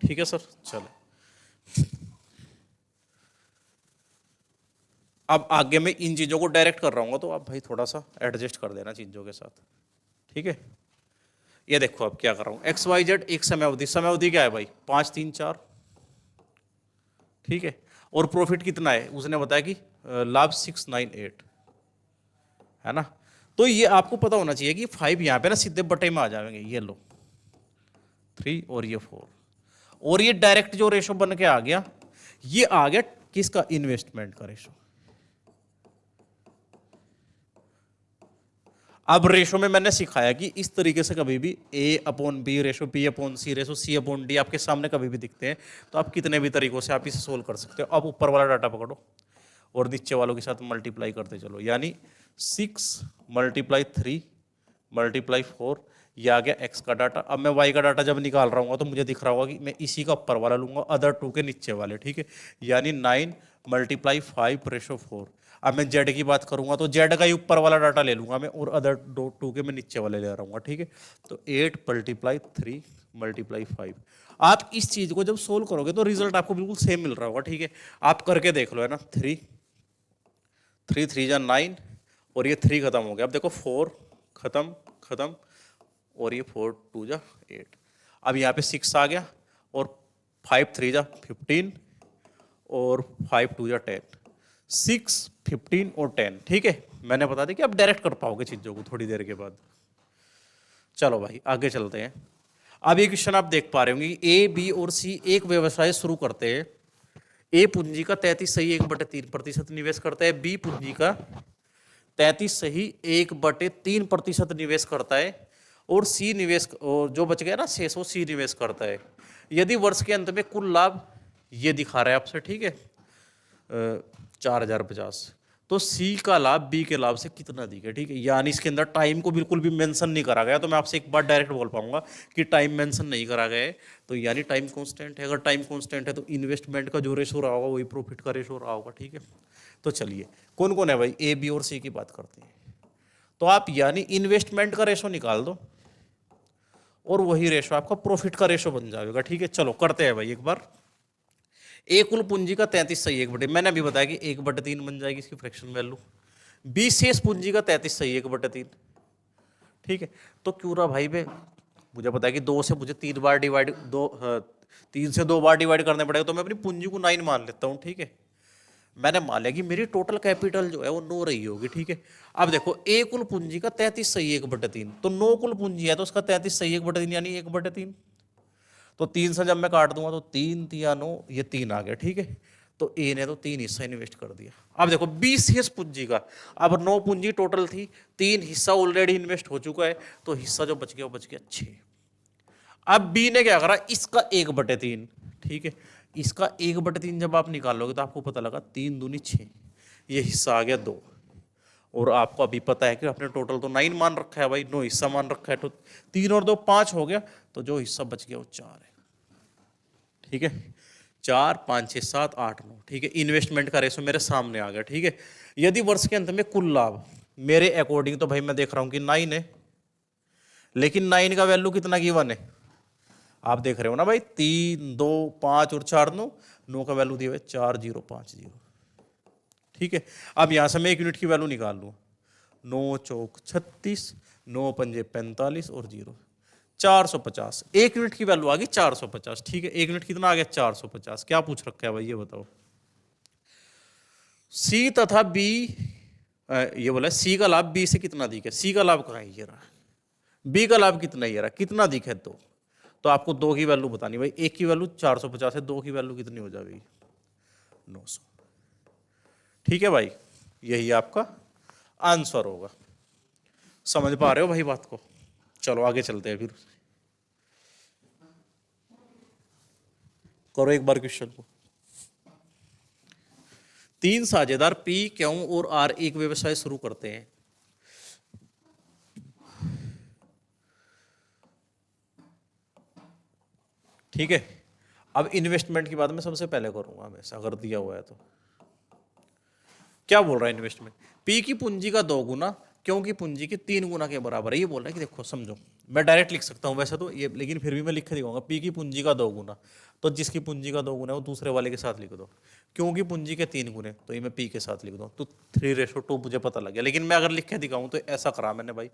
ठीक है सर, चलो अब आगे मैं इन चीज़ों को डायरेक्ट कर रहा हूँ, तो आप भाई थोड़ा सा एडजस्ट कर देना चीज़ों के साथ। ठीक है, ये देखो अब क्या कर रहा हूँ, एक्स वाई जेड एक समय अवधि, समय अवधि क्या है भाई, 5, 3, 4। ठीक है, और प्रॉफिट कितना है, उसने बताया कि लाभ 6, 9, 8, है ना। तो ये आपको पता होना चाहिए कि 5 यहाँ पे ना सीधे बटे में आ जाएंगे, ये लो 3 और ये 4, और ये डायरेक्ट जो रेशो बन के आ गया, ये आ गया किसका, इन्वेस्टमेंट का रेशो। अब रेशो में मैंने सिखाया कि इस तरीके से कभी भी A upon B ratio P upon C ratio C upon D आपके सामने कभी भी दिखते हैं तो आप कितने भी तरीकों से आप इसे सोल्व कर सकते हो। अब ऊपर वाला डाटा पकड़ो और नीचे वालों के साथ मल्टीप्लाई करते चलो, यानी 6 × 3 × 4 ये आ गया x का डाटा। अब मैं y का डाटा जब निकाल रहा हूँ तो मुझे दिख रहा होगा कि मैं इसी का ऊपर वाला लूंगा, अदर 2 के नीचे वाले, ठीक है, यानी 9 × 5/4। अब मैं z की बात करूंगा तो z का ही ऊपर वाला डाटा ले लूंगा मैं और अदर 2 के मैं नीचे वाले ले रहा हूँ, ठीक है। तो 8 × 3 × 5। आप इस चीज को जब सोल्व करोगे तो रिजल्ट आपको बिल्कुल सेम मिल रहा होगा, ठीक है। आप करके देख लो, है ना। 3 3 जा 9 और ये 3 खत्म हो गया। अब देखो 4 खत्म खत्म और ये 4 2 जा 8। अब यहाँ पे 6 आ गया और 5 3 जा 15 और 5 2 जा 10। 6 15 और 10, ठीक है। मैंने बता दिया कि आप डायरेक्ट कर पाओगे चीजों को थोड़ी देर के बाद। चलो भाई आगे चलते हैं। अब ये क्वेश्चन आप देख पा रहे होंगे, ए बी और सी एक व्यवसाय शुरू करते हैं। ए पूंजी का 33.1/3% निवेश करता है, बी पूंजी का 33.1/3% निवेश करता है और सी निवेश, और जो बच गया ना शेष, वो सी निवेश करता है। यदि वर्ष के अंत में कुल लाभ ये दिखा रहा है आपसे, ठीक है, 4050, तो सी का लाभ बी के लाभ से कितना दिखे, ठीक है। यानी इसके अंदर टाइम को बिल्कुल भी मेंशन नहीं करा गया। तो मैं आपसे एक बार डायरेक्ट बोल पाऊंगा कि टाइम मेंशन नहीं करा गया है, तो यानी टाइम कांस्टेंट है। अगर टाइम कांस्टेंट है तो इन्वेस्टमेंट का जो रेशो रहा होगा वही प्रॉफिट का रेशो रहा होगा, ठीक है। तो चलिए कौन कौन है भाई, ए बी और सी की बात करते हैं। तो आप यानी इन्वेस्टमेंट का रेशो निकाल दो और वही रेशो आपका प्रॉफिट का रेशो बन जाएगा, ठीक है। चलो करते हैं भाई एक बार। ए कुल पूंजी का 33/1, मैंने अभी बताया कि 1/3 बन जाएगी इसकी फ्रैक्शन वैल्यू। बी शेष पूंजी का 33/1/3, ठीक है। तो क्यों रहा भाई बे, मुझे पता है कि 2 से मुझे 3 बार डिवाइड 3 से 2 बार डिवाइड करने पड़ेगा, तो मैं अपनी पूंजी को 9 मान लेता हूँ, ठीक है। मैंने मान लिया कि मेरी टोटल कैपिटल जो है वो 9 रही होगी, ठीक है। अब देखो ए कुल पूंजी का 33/1/3, तो 9 कुल पूंजी है तो उसका 33/1/3 यानी 1/3। तो 3 से जब मैं काट दूंगा तो 3 3 9, ये 3 आ गया, ठीक है। तो ए ने तो 3 हिस्सा इन्वेस्ट कर दिया। अब देखो 20 शेष पूंजी का, अब 9 पूंजी टोटल थी, 3 हिस्सा ऑलरेडी इन्वेस्ट हो चुका है, तो हिस्सा जो बच गया वो बच गया 6। अब बी ने क्या करा, इसका 1/3, ठीक है। इसका 1/3 जब आप निकालोगे तो आपको पता लगा 3 दूनी 6, ये हिस्सा आ गया 2। और आपको अभी पता है कि आपने टोटल तो 9 मान रखा है भाई, 9 हिस्सा मान रखा है, तो 3 और 2 5 हो गया, तो जो हिस्सा बच गया वो 4 है, ठीक है। 4 5 6 7 8 9, ठीक है। इन्वेस्टमेंट का रेशो मेरे सामने आ गया, ठीक है। यदि वर्ष के अंत में कुल लाभ मेरे अकॉर्डिंग, तो भाई मैं देख रहा हूं कि 9 है, लेकिन 9 का वैल्यू कितना गिवन है आप देख रहे हो ना भाई, 3 2 5 और 4 9, 9 का वैल्यू दिया हुआ है 4050, ठीक है। अब यहां से मैं 1 यूनिट की वैल्यू निकाल लूँ, 9 चौक 36, 9 पंजे 45 और 0 450। 1 यूनिट की वैल्यू आ गई 450, ठीक है। 1 यूनिट कितना आ गया 450। क्या पूछ रखा है भाई ये बताओ। सी तथा बी, ये बोला सी का लाभ बी से कितना दिखे, सी का लाभ कहाँ है, ये रहा। बी का लाभ कितना, ये रहा, कितना दिखे 2। तो आपको 2 की वैल्यू बतानी भाई, 1 की वैल्यू 450 है, 2 की वैल्यू कितनी हो जाएगी 900, ठीक है भाई। यही आपका आंसर होगा। समझ पा रहे हो भाई बात को। चलो आगे चलते हैं, फिर करो एक बार क्वेश्चन को। 3 साझेदार पी क्यू और आर एक व्यवसाय शुरू करते हैं। ठीक है। अब इन्वेस्टमेंट की बात मैं सबसे पहले करूंगा हमेशा, अगर दिया हुआ है तो। क्या बोल रहा है इन्वेस्टमेंट, पी की पूंजी का 2 गुना क्यों की पूंजी के 3 गुना के बराबर है। ये बोल रहा है कि देखो समझो, मैं डायरेक्ट लिख सकता हूं वैसे तो ये, लेकिन फिर भी मैं लिख के दिखाऊंगा। पी की पूंजी का 2 गुना, तो जिसकी पूंजी का 2 गुना है वो दूसरे वाले के साथ लिख दो। क्योंकि पूंजी के 3 गुने, तो ये मैं पी के साथ लिख दूँ, तो 3:2 मुझे पता लग गया। लेकिन मैं अगर लिख के दिखाऊं तो ऐसा करा मैंने भाई,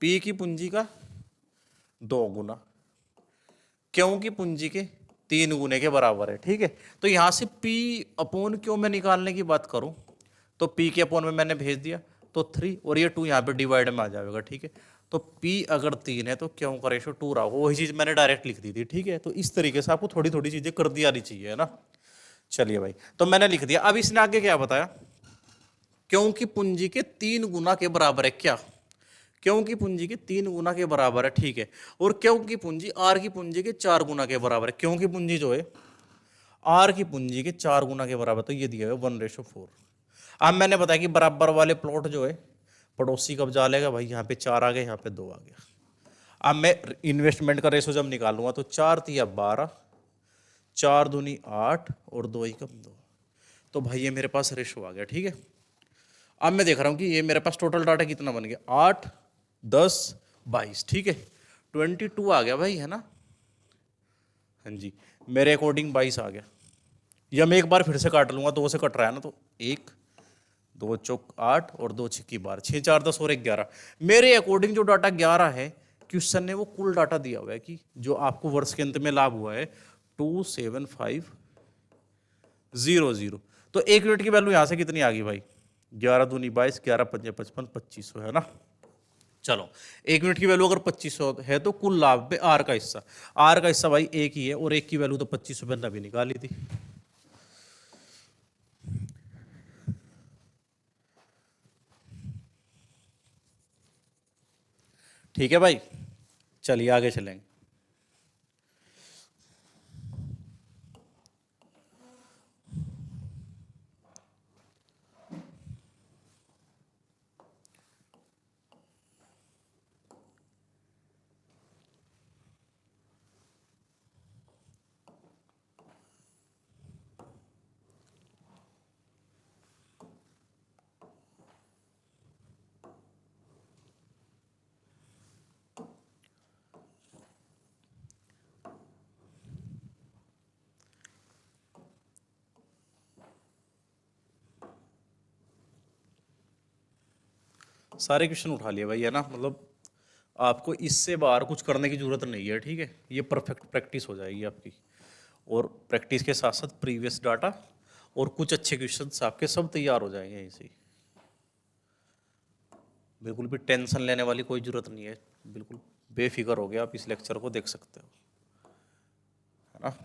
पी की पूंजी का 2 गुना क्यों की पूंजी के 3 गुने के बराबर है, ठीक है। तो यहां से पी अपॉन क्यों मैं निकालने की बात करूं तो पी के अपॉन में मैंने भेज दिया, तो 3 और ये 2 यहाँ पे डिवाइड में आ जाएगा, ठीक है। तो पी अगर 3 है तो क्यों का रेशो 2 रहा होगा, वही चीज मैंने डायरेक्ट लिख दी थी, ठीक है। तो इस तरीके से आपको थोड़ी थोड़ी चीजें कर दी आनी चाहिए, है ना। चलिए भाई, तो मैंने लिख दिया। अब इसने आगे क्या बताया, क्योंकि पूंजी के 3 गुना के बराबर है क्या, क्यों की पूंजी के 3 गुना के बराबर है, ठीक है। और क्यों की पूंजी आर की पूंजी के 4 गुना के बराबर है। क्यों की पूंजी जो है आर की पूंजी के 4 गुना के बराबर, तो ये दिया है 1:4। अब मैंने बताया कि बराबर वाले प्लॉट जो है पड़ोसी कब्जा लेगा, भाई यहाँ पे 4 आ गए, यहाँ पे 2 आ गया। अब मैं इन्वेस्टमेंट का रेशो जब निकालूंगा तो 4 तिया 12, 4 दूनी 8 और 2 एकम 2, तो भाई ये मेरे पास रेशो आ गया, ठीक है। अब मैं देख रहा हूँ कि ये मेरे पास टोटल डाटा कितना बन गया, 8, 10, 22, ठीक है, 22 आ गया भाई, है ना। हाँ जी, मेरे अकॉर्डिंग 22 आ गया। या मैं एक बार फिर से काट लूंगा, 2 से कट रहा है ना, तो 1, 2 चौक 8 और 2 छिक्की 12, 6 4 10 और 1 11। मेरे अकॉर्डिंग जो डाटा 11 है, क्वेश्चन ने वो कुल डाटा दिया हुआ है कि जो आपको वर्ष के अंत में लाभ हुआ है 27500। तो 1 यूनिट की वैल्यू यहां से कितनी आ गई भाई, 11 दूनी 22, 11 पंजे 55, 2500, है ना। चलो 1 यूनिट की वैल्यू अगर 2500 है तो कुल लाभ में आर का हिस्सा, आर का हिस्सा भाई एक ही है, और एक की वैल्यू तो 2500 मैंने अभी निकाली थी। ठीक है भाई, चलिए आगे चलेंगे। सारे क्वेश्चन उठा लिए भाई, है ना। मतलब आपको इससे बाहर कुछ करने की जरूरत नहीं है, ठीक है। ये परफेक्ट प्रैक्टिस हो जाएगी आपकी, और प्रैक्टिस के साथ साथ प्रीवियस डाटा और कुछ अच्छे क्वेश्चंस आपके सब तैयार हो जाएंगे यहीं से। बिल्कुल भी टेंशन लेने वाली कोई जरूरत नहीं है, बिल्कुल बेफिक्र हो गया आप इस लेक्चर को देख सकते हो, है ना।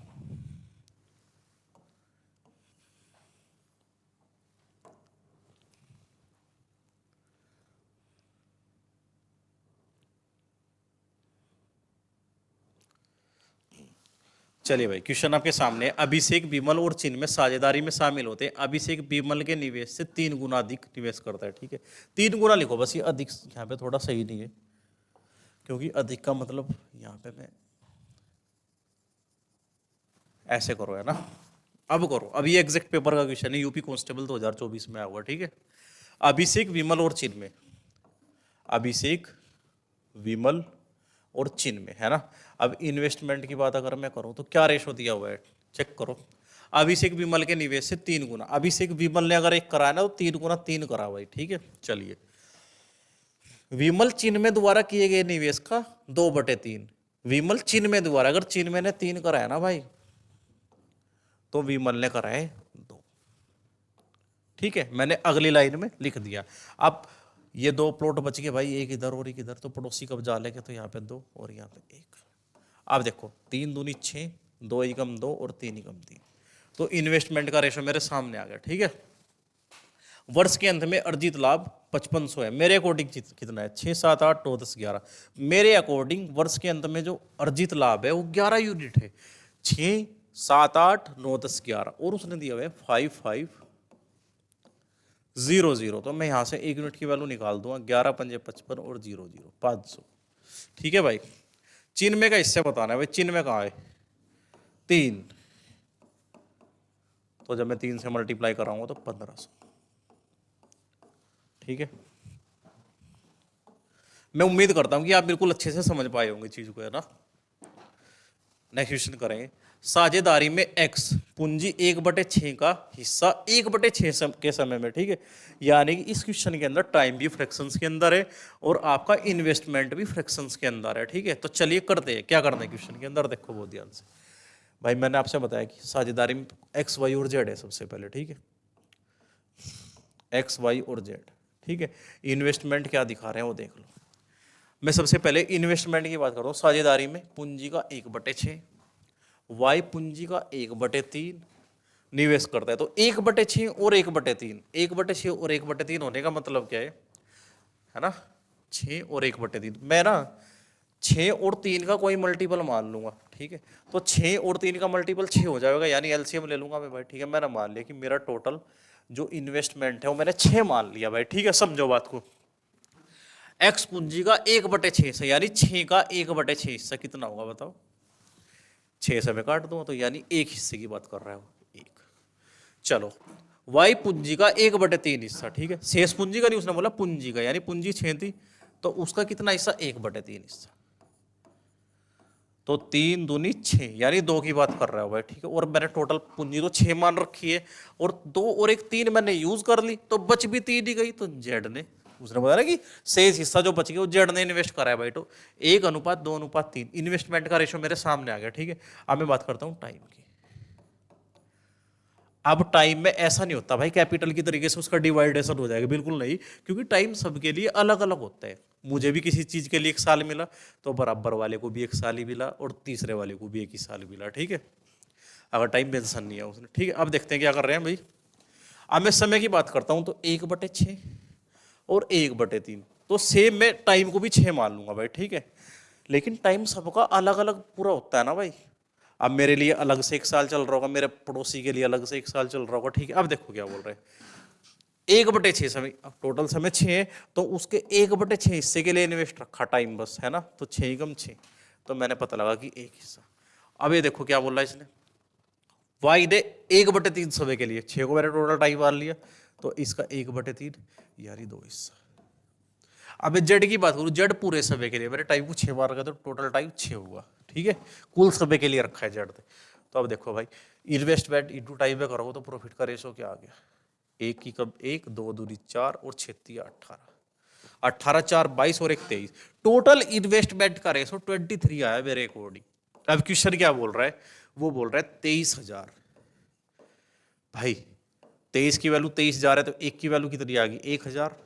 चलिए भाई, क्वेश्चन आपके सामने है। अभिषेक विमल और चिन्मय साझेदारी में शामिल होते हैं। अभिषेक विमल के निवेश से 3 गुना अधिक निवेश करता है, ठीक है। 3 गुना लिखो बस, ये अधिक यहाँ पे थोड़ा सही नहीं है, क्योंकि अधिक का मतलब यहाँ पे मैं ऐसे करो, है ना। अब करो, अभी एग्जैक्ट पेपर का क्वेश्चन है, यूपी कांस्टेबल 2024 में आया हुआ, ठीक है। अभिषेक विमल और चिन्मय, अभिषेक विमल और चिन्मय, है ना। अब इन्वेस्टमेंट की बात अगर मैं करूं तो क्या रेशो दिया हुआ है, चेक करो। अभिषेक विमल के निवेश से 3 गुना, अभिषेक विमल ने अगर 1 कराया ना तो 3 गुना 3 करा भाई, ठीक है। चलिए, विमल चिन्मय द्वारा किए गए निवेश का 2/3, विमल चिन्मय द्वारा, अगर चिन्मय ने 3 कराया ना भाई तो विमल ने कराए 2, ठीक है। मैंने अगली लाइन में लिख दिया। अब ये 2 प्लॉट बच गए भाई, एक इधर और एक इधर, तो पड़ोसी कब्जा लेके, तो यहाँ पे 2 और यहाँ पे 1। अब देखो 3 दूनी 6, 2 एकम 2 और 3 एकम 3, तो इन्वेस्टमेंट का रेशो मेरे सामने आ गया, ठीक है। वर्ष के अंत में अर्जित लाभ 5500 है, मेरे अकॉर्डिंग कितना है, 6 7 8 9 10 11। मेरे अकॉर्डिंग वर्ष के अंत में जो अर्जित लाभ है वो 11 यूनिट है, 6 7 8 9 10 11, और उसने दिया हुआ है 5500। तो मैं यहाँ से 1 यूनिट की वैल्यू निकाल दूंगा, 11 पंजे 55 और 00 500, ठीक है भाई। चिन्मय का हिस्से बताना है भाई, चिन्मय कहाँ है, 3, तो जब मैं 3 से मल्टीप्लाई कराऊंगा तो 1500, ठीक है। मैं उम्मीद करता हूं कि आप बिल्कुल अच्छे से समझ पाए होंगे चीज को, है ना। नेक्स्ट क्वेश्चन करेंगे। साझेदारी में एक्स पूंजी 1/6 का हिस्सा 1/6 के समय में, ठीक है। यानी कि इस क्वेश्चन के अंदर टाइम भी फ्रैक्शंस के अंदर है और आपका इन्वेस्टमेंट भी फ्रैक्शंस के अंदर है, ठीक है। तो चलिए करते हैं, क्या करना है क्वेश्चन के अंदर, देखो बहुत ध्यान से भाई। मैंने आपसे बताया कि साझेदारी में एक्स वाई और जेड है सबसे पहले, ठीक है। एक्स वाई और जेड, ठीक है। इन्वेस्टमेंट क्या दिखा रहे हैं वो देख लो। मैं सबसे पहले इन्वेस्टमेंट की बात कर रहा हूँ। साझेदारी में पूंजी का 1/6, वाई पूंजी का 1/3 निवेश करता है, तो 1/6 और 1/3, 1/6 और 1/3 होने का मतलब क्या है ना। 6 और 1/3। मैं ना 6 और 3 का कोई मल्टीपल मान लूंगा, ठीक है। तो 6 और 3 का मल्टीपल 6 हो जाएगा, यानी एलसीएम ले लूंगा मैं भाई, ठीक है। मैंने मान लिया कि मेरा टोटल जो इन्वेस्टमेंट है वो मैंने 6 मान लिया भाई, ठीक है। समझो बात को। एक्स पूंजी का 1/6 हिस्सा, यानी 6 का 1/6 हिस्सा कितना होगा बताओ। 6 से मैं काट दूंगा तो यानी एक हिस्से की बात कर रहा है वो, एक। चलो, वाई पूंजी का 1/3 हिस्सा, ठीक है। शेष पूंजी का नहीं, उसने बोला पूंजी का, यानी पूंजी 6 थी तो उसका कितना हिस्सा, 1/3 हिस्सा। तो 3 दूनी 6, यानी 2 की बात कर रहा है भाई, ठीक है। और मैंने टोटल पूंजी तो 6 मान रखी है, और 2 और 1 3 मैंने यूज कर ली, तो बच भी 3 ही गई। तो जेड ने, उसने बताया कि शेष हिस्सा जो बच गया वो जेड ने इन्वेस्ट करा है भाई। तो 1:2:3 इन्वेस्टमेंट का रेशो मेरे सामने आ गया, ठीक है। अब मैं बात करता हूँ टाइम की। अब टाइम में ऐसा नहीं होता भाई कैपिटल की तरीके से उसका डिवाइडेशन हो जाएगा, बिल्कुल नहीं। क्योंकि टाइम सबके लिए अलग अलग होता है। मुझे भी किसी चीज के लिए 1 साल मिला, तो बराबर वाले को भी 1 साल ही मिला, और तीसरे वाले को भी 1 ही साल मिला, ठीक है। अगर टाइम मेंशन नहीं है उसने, ठीक है। अब देखते हैं क्या कर रहे हैं भाई। अब मैं समय की बात करता हूं, तो 1/6 और 1/3, तो सेम मैं टाइम को भी 6 मान लूंगा भाई, ठीक है। लेकिन टाइम सबका अलग अलग पूरा होता है ना भाई। अब मेरे लिए अलग से 1 साल चल रहा होगा, मेरे पड़ोसी के लिए अलग से 1 साल चल रहा होगा, ठीक है। अब देखो क्या बोल रहे हैं। 1/6 समय, अब टोटल समय 6 है, तो उसके 1/6 हिस्से के लिए इन्वेस्ट रखा टाइम, बस, है ना। तो 6 कम 6, तो मैंने पता लगा कि एक हिस्सा। अब ये देखो क्या बोल रहा है इसने, वाई ने 1/3 समय के लिए, 6 को मैंने टोटल टाइम मान लिया, तो इसका 1/3 यानी 2 हिस्सा। अब जेड की बात करूं, जेड पूरे समय के लिए मैंने टाइम को 6 बार रखा, तो टोटल टाइम 6 हुआ, ठीक है। कुल समय के लिए रखा है जेड ने। तो अब देखो भाई, इन्वेस्टमेंट इंटू टाइम में करोगे तो प्रॉफिट का रेशो क्या आ गया, 1 की कब 1, 2 दूनी 4 और 6 तिया 18, 18 4 22 और 1 23। टोटल इन्वेस्टमेंट का रेशो 23 आया मेरे अकॉर्डिंग। अब क्वेश्चन क्या बोल रहा है, वो बोल रहा है 23,000। भाई 23 की वैल्यू 23,000 है, तो 1 की वैल्यू कितनी आ गई, 1,000।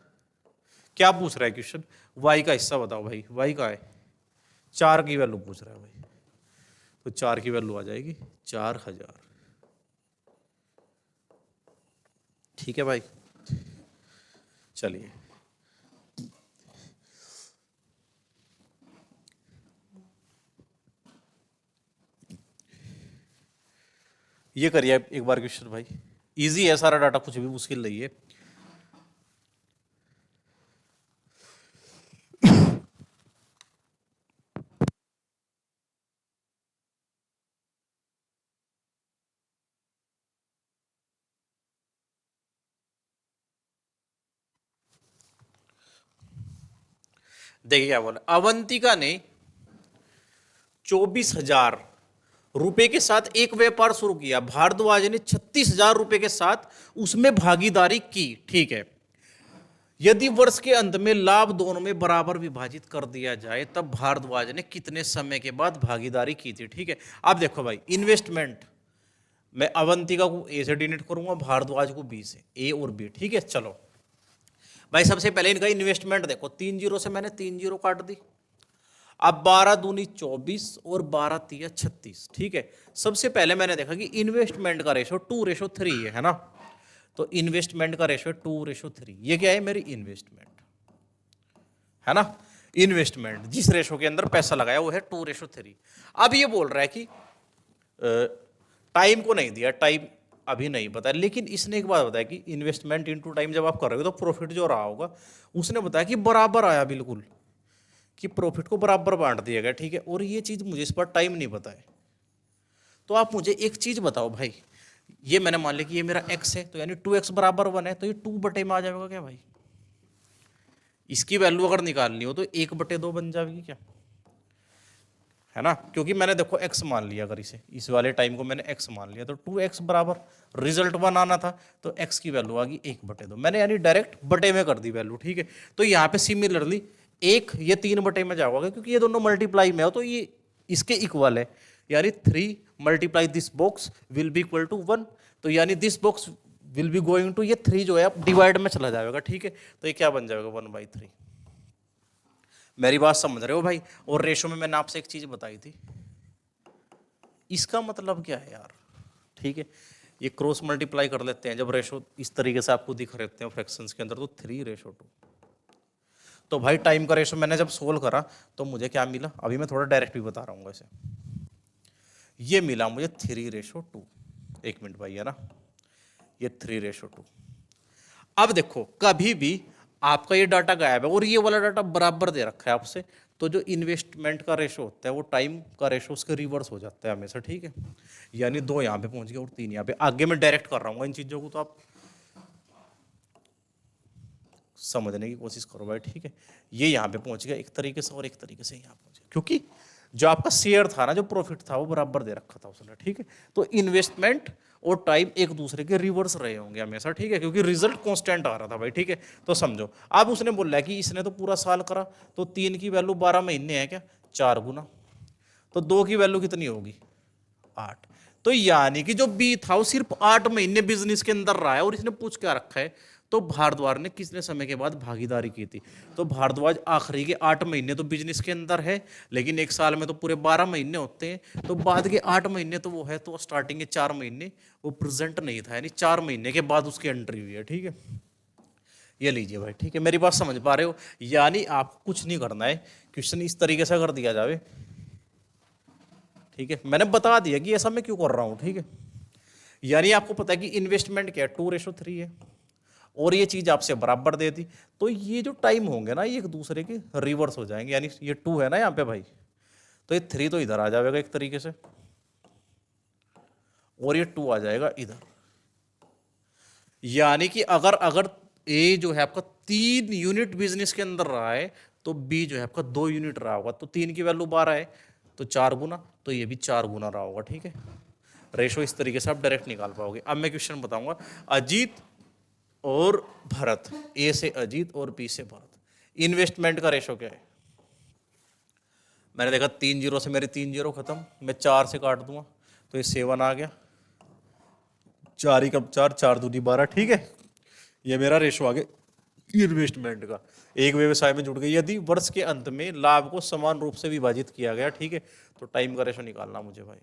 क्या पूछ रहा है क्वेश्चन, वाई का हिस्सा बताओ भाई, वाई का है 4 की वैल्यू पूछ रहा है भाई, तो 4 की वैल्यू आ जाएगी 4,000, ठीक है भाई। चलिए, ये करिए एक बार क्वेश्चन भाई, इजी है सारा डाटा, कुछ भी मुश्किल नहीं है। देखिए क्या बोला, अवंतिका ने 24,000 रुपए के साथ एक व्यापार शुरू किया, भारद्वाज ने 36,000 रुपए के साथ उसमें भागीदारी की, ठीक है। यदि वर्ष के अंत में लाभ दोनों में बराबर विभाजित कर दिया जाए, तब भारद्वाज ने कितने समय के बाद भागीदारी की थी, ठीक है। अब देखो भाई, इन्वेस्टमेंट मैं अवंतिका को ए से डिनोट करूंगा, भारद्वाज को बी से, ए और बी, ठीक है। चलो भाई, सबसे पहले इनका इन्वेस्टमेंट देखो, 3 जीरो से मैंने 3 जीरो काट दी। अब 12 दूनी 24 और 12 तिया 36, ठीक है। सबसे पहले मैंने देखा कि इन्वेस्टमेंट का रेशो 2:3 है ना। तो इन्वेस्टमेंट का रेशो 2:3, ये क्या है, मेरी इन्वेस्टमेंट है ना। इन्वेस्टमेंट जिस रेशो के अंदर पैसा लगाया वो है 2:3। अब ये बोल रहा है कि टाइम को नहीं दिया, टाइम अभी नहीं बताया, लेकिन इसने एक बात बताया कि इन्वेस्टमेंट इनटू टाइम जब आप कर रहे हो तो प्रॉफिट जो रहा होगा, उसने बताया कि बराबर आया, बिल्कुल, कि प्रॉफिट को बराबर बांट दिया गया, ठीक है। और ये चीज मुझे इस पर टाइम नहीं पता है। तो आप मुझे एक चीज बताओ भाई, ये मैंने मान लिया कि ये मेरा एक्स है, तो यानी 2x बराबर 1 है, तो ये 2 में आ जाएगा क्या भाई। इसकी वैल्यू अगर निकालनी हो तो 1/2 बन जाएगी क्या, है ना। क्योंकि मैंने देखो x मान लिया, अगर इसे इस वाले टाइम को मैंने x मान लिया, तो 2x बराबर रिजल्ट 1 आना था, तो x की वैल्यू आ गई 1/2, मैंने यानी डायरेक्ट बटे में कर दी वैल्यू, ठीक है। तो यहाँ पे सिमिलरली एक ये 3 में जाओगे, क्योंकि ये दोनों मल्टीप्लाई में हो तो ये इसके इक्वल है, यानी 3 multiply this box will be equal to 1, तो यानी this box will be going to, ये 3 जो है अब डिवाइड में चला जाएगा, ठीक है। तो ये क्या बन जाएगा 1/3। मेरी बात समझ रहे हो भाई। और रेशो में मैंने आपसे एक चीज बताई थी, इसका मतलब क्या है यार, ठीक है। ये क्रॉस मल्टीप्लाई कर लेते हैं, जब रेशो इस तरीके से आपको दिख रहे हैं फ्रैक्शंस के अंदर, तो 3:2, तो भाई टाइम का रेशो मैंने जब सोल्व करा तो मुझे क्या मिला, अभी मैं थोड़ा डायरेक्ट भी बता रहा हूँ वैसे, ये मिला मुझे 3:2। एक मिनट भाई, है ना, ये 3:2। अब देखो कभी भी आपका ये डाटा गायब है और ये वाला डाटा बराबर दे रखा है आपसे, तो जो इन्वेस्टमेंट का रेशो होता है वो टाइम का रेशो उसके रिवर्स हो जाता है हमेशा, ठीक है। यानी 2 यहाँ पे पहुंच गए और 3 यहाँ पे। आगे मैं डायरेक्ट कर रहा हूँ इन चीज़ों को, तो आप समझने की कोशिश करो भाई, ठीक है। ये यहाँ पे पहुंच गया एक तरीके से और एक तरीके से यहाँ पहुंच गया, क्योंकि जो आपका शेयर था ना, जो प्रॉफिट था वो बराबर दे रखा था उसने, ठीक है। तो इन्वेस्टमेंट और टाइम एक दूसरे के रिवर्स रहे होंगे हमेशा, ठीक है, क्योंकि रिजल्ट कांस्टेंट आ रहा था भाई, ठीक है। तो समझो, अब उसने बोला है कि इसने तो पूरा साल करा, तो 3 की वैल्यू 12 महीने है क्या, 4 गुना, तो 2 की वैल्यू कितनी होगी, 8। तो यानी कि जो बी था वो सिर्फ 8 महीने बिजनेस के अंदर रहा है, और इसने पूछ क्या रखा है, तो भारद्वाज ने कितने समय के बाद भागीदारी की थी। तो भारद्वाज आखिरी के 8 महीने तो बिजनेस के अंदर है, लेकिन एक साल में तो पूरे 12 महीने होते हैं, तो बाद के 8 महीने तो वो है, तो स्टार्टिंग के 4 महीने वो प्रेजेंट नहीं था, यानी 4 महीने के बाद उसकी एंट्री हुई है, ठीक है। ये लीजिए भाई, ठीक है, मेरी बात समझ पा रहे हो। यानी आपको कुछ नहीं करना है, क्वेश्चन इस तरीके से कर दिया जावे, ठीक है, मैंने बता दिया कि ऐसा मैं क्यों कर रहा हूं, ठीक है। यानी आपको पता है कि इन्वेस्टमेंट क्या है, 2:3 है, और ये चीज आपसे बराबर दे दी, तो ये जो टाइम होंगे ना, ये एक दूसरे के रिवर्स हो जाएंगे। यानी ये 2 है ना यहाँ पे भाई, तो ये 3 तो इधर आ जाएगा एक तरीके से, और ये 2 आ जाएगा इधर। यानी कि अगर अगर ए जो है आपका 3 यूनिट बिजनेस के अंदर रहा है, तो बी जो है आपका 2 यूनिट रहा होगा, तो 3 की वैल्यू 12 है, तो 4 गुना, तो ये भी 4 गुना रहा होगा, ठीक है। रेशो इस तरीके से आप डायरेक्ट निकाल पाओगे। अब मैं क्वेश्चन बताऊंगा, अजीत और भरत, ए से अजीत और बी से भरत, इन्वेस्टमेंट का रेशो क्या है। मैंने देखा 3 जीरो से मेरी 3 जीरो खत्म, मैं 4 से काट दूंगा, तो ये 7 आ गया, 4 ही कब 4, 4 दूनी 12, ठीक है। ये मेरा रेशो आ गया इन्वेस्टमेंट का। एक व्यवसाय में जुड़ गई, यदि वर्ष के अंत में लाभ को समान रूप से विभाजित किया गया, ठीक है, तो टाइम का रेशो निकालना मुझे भाई।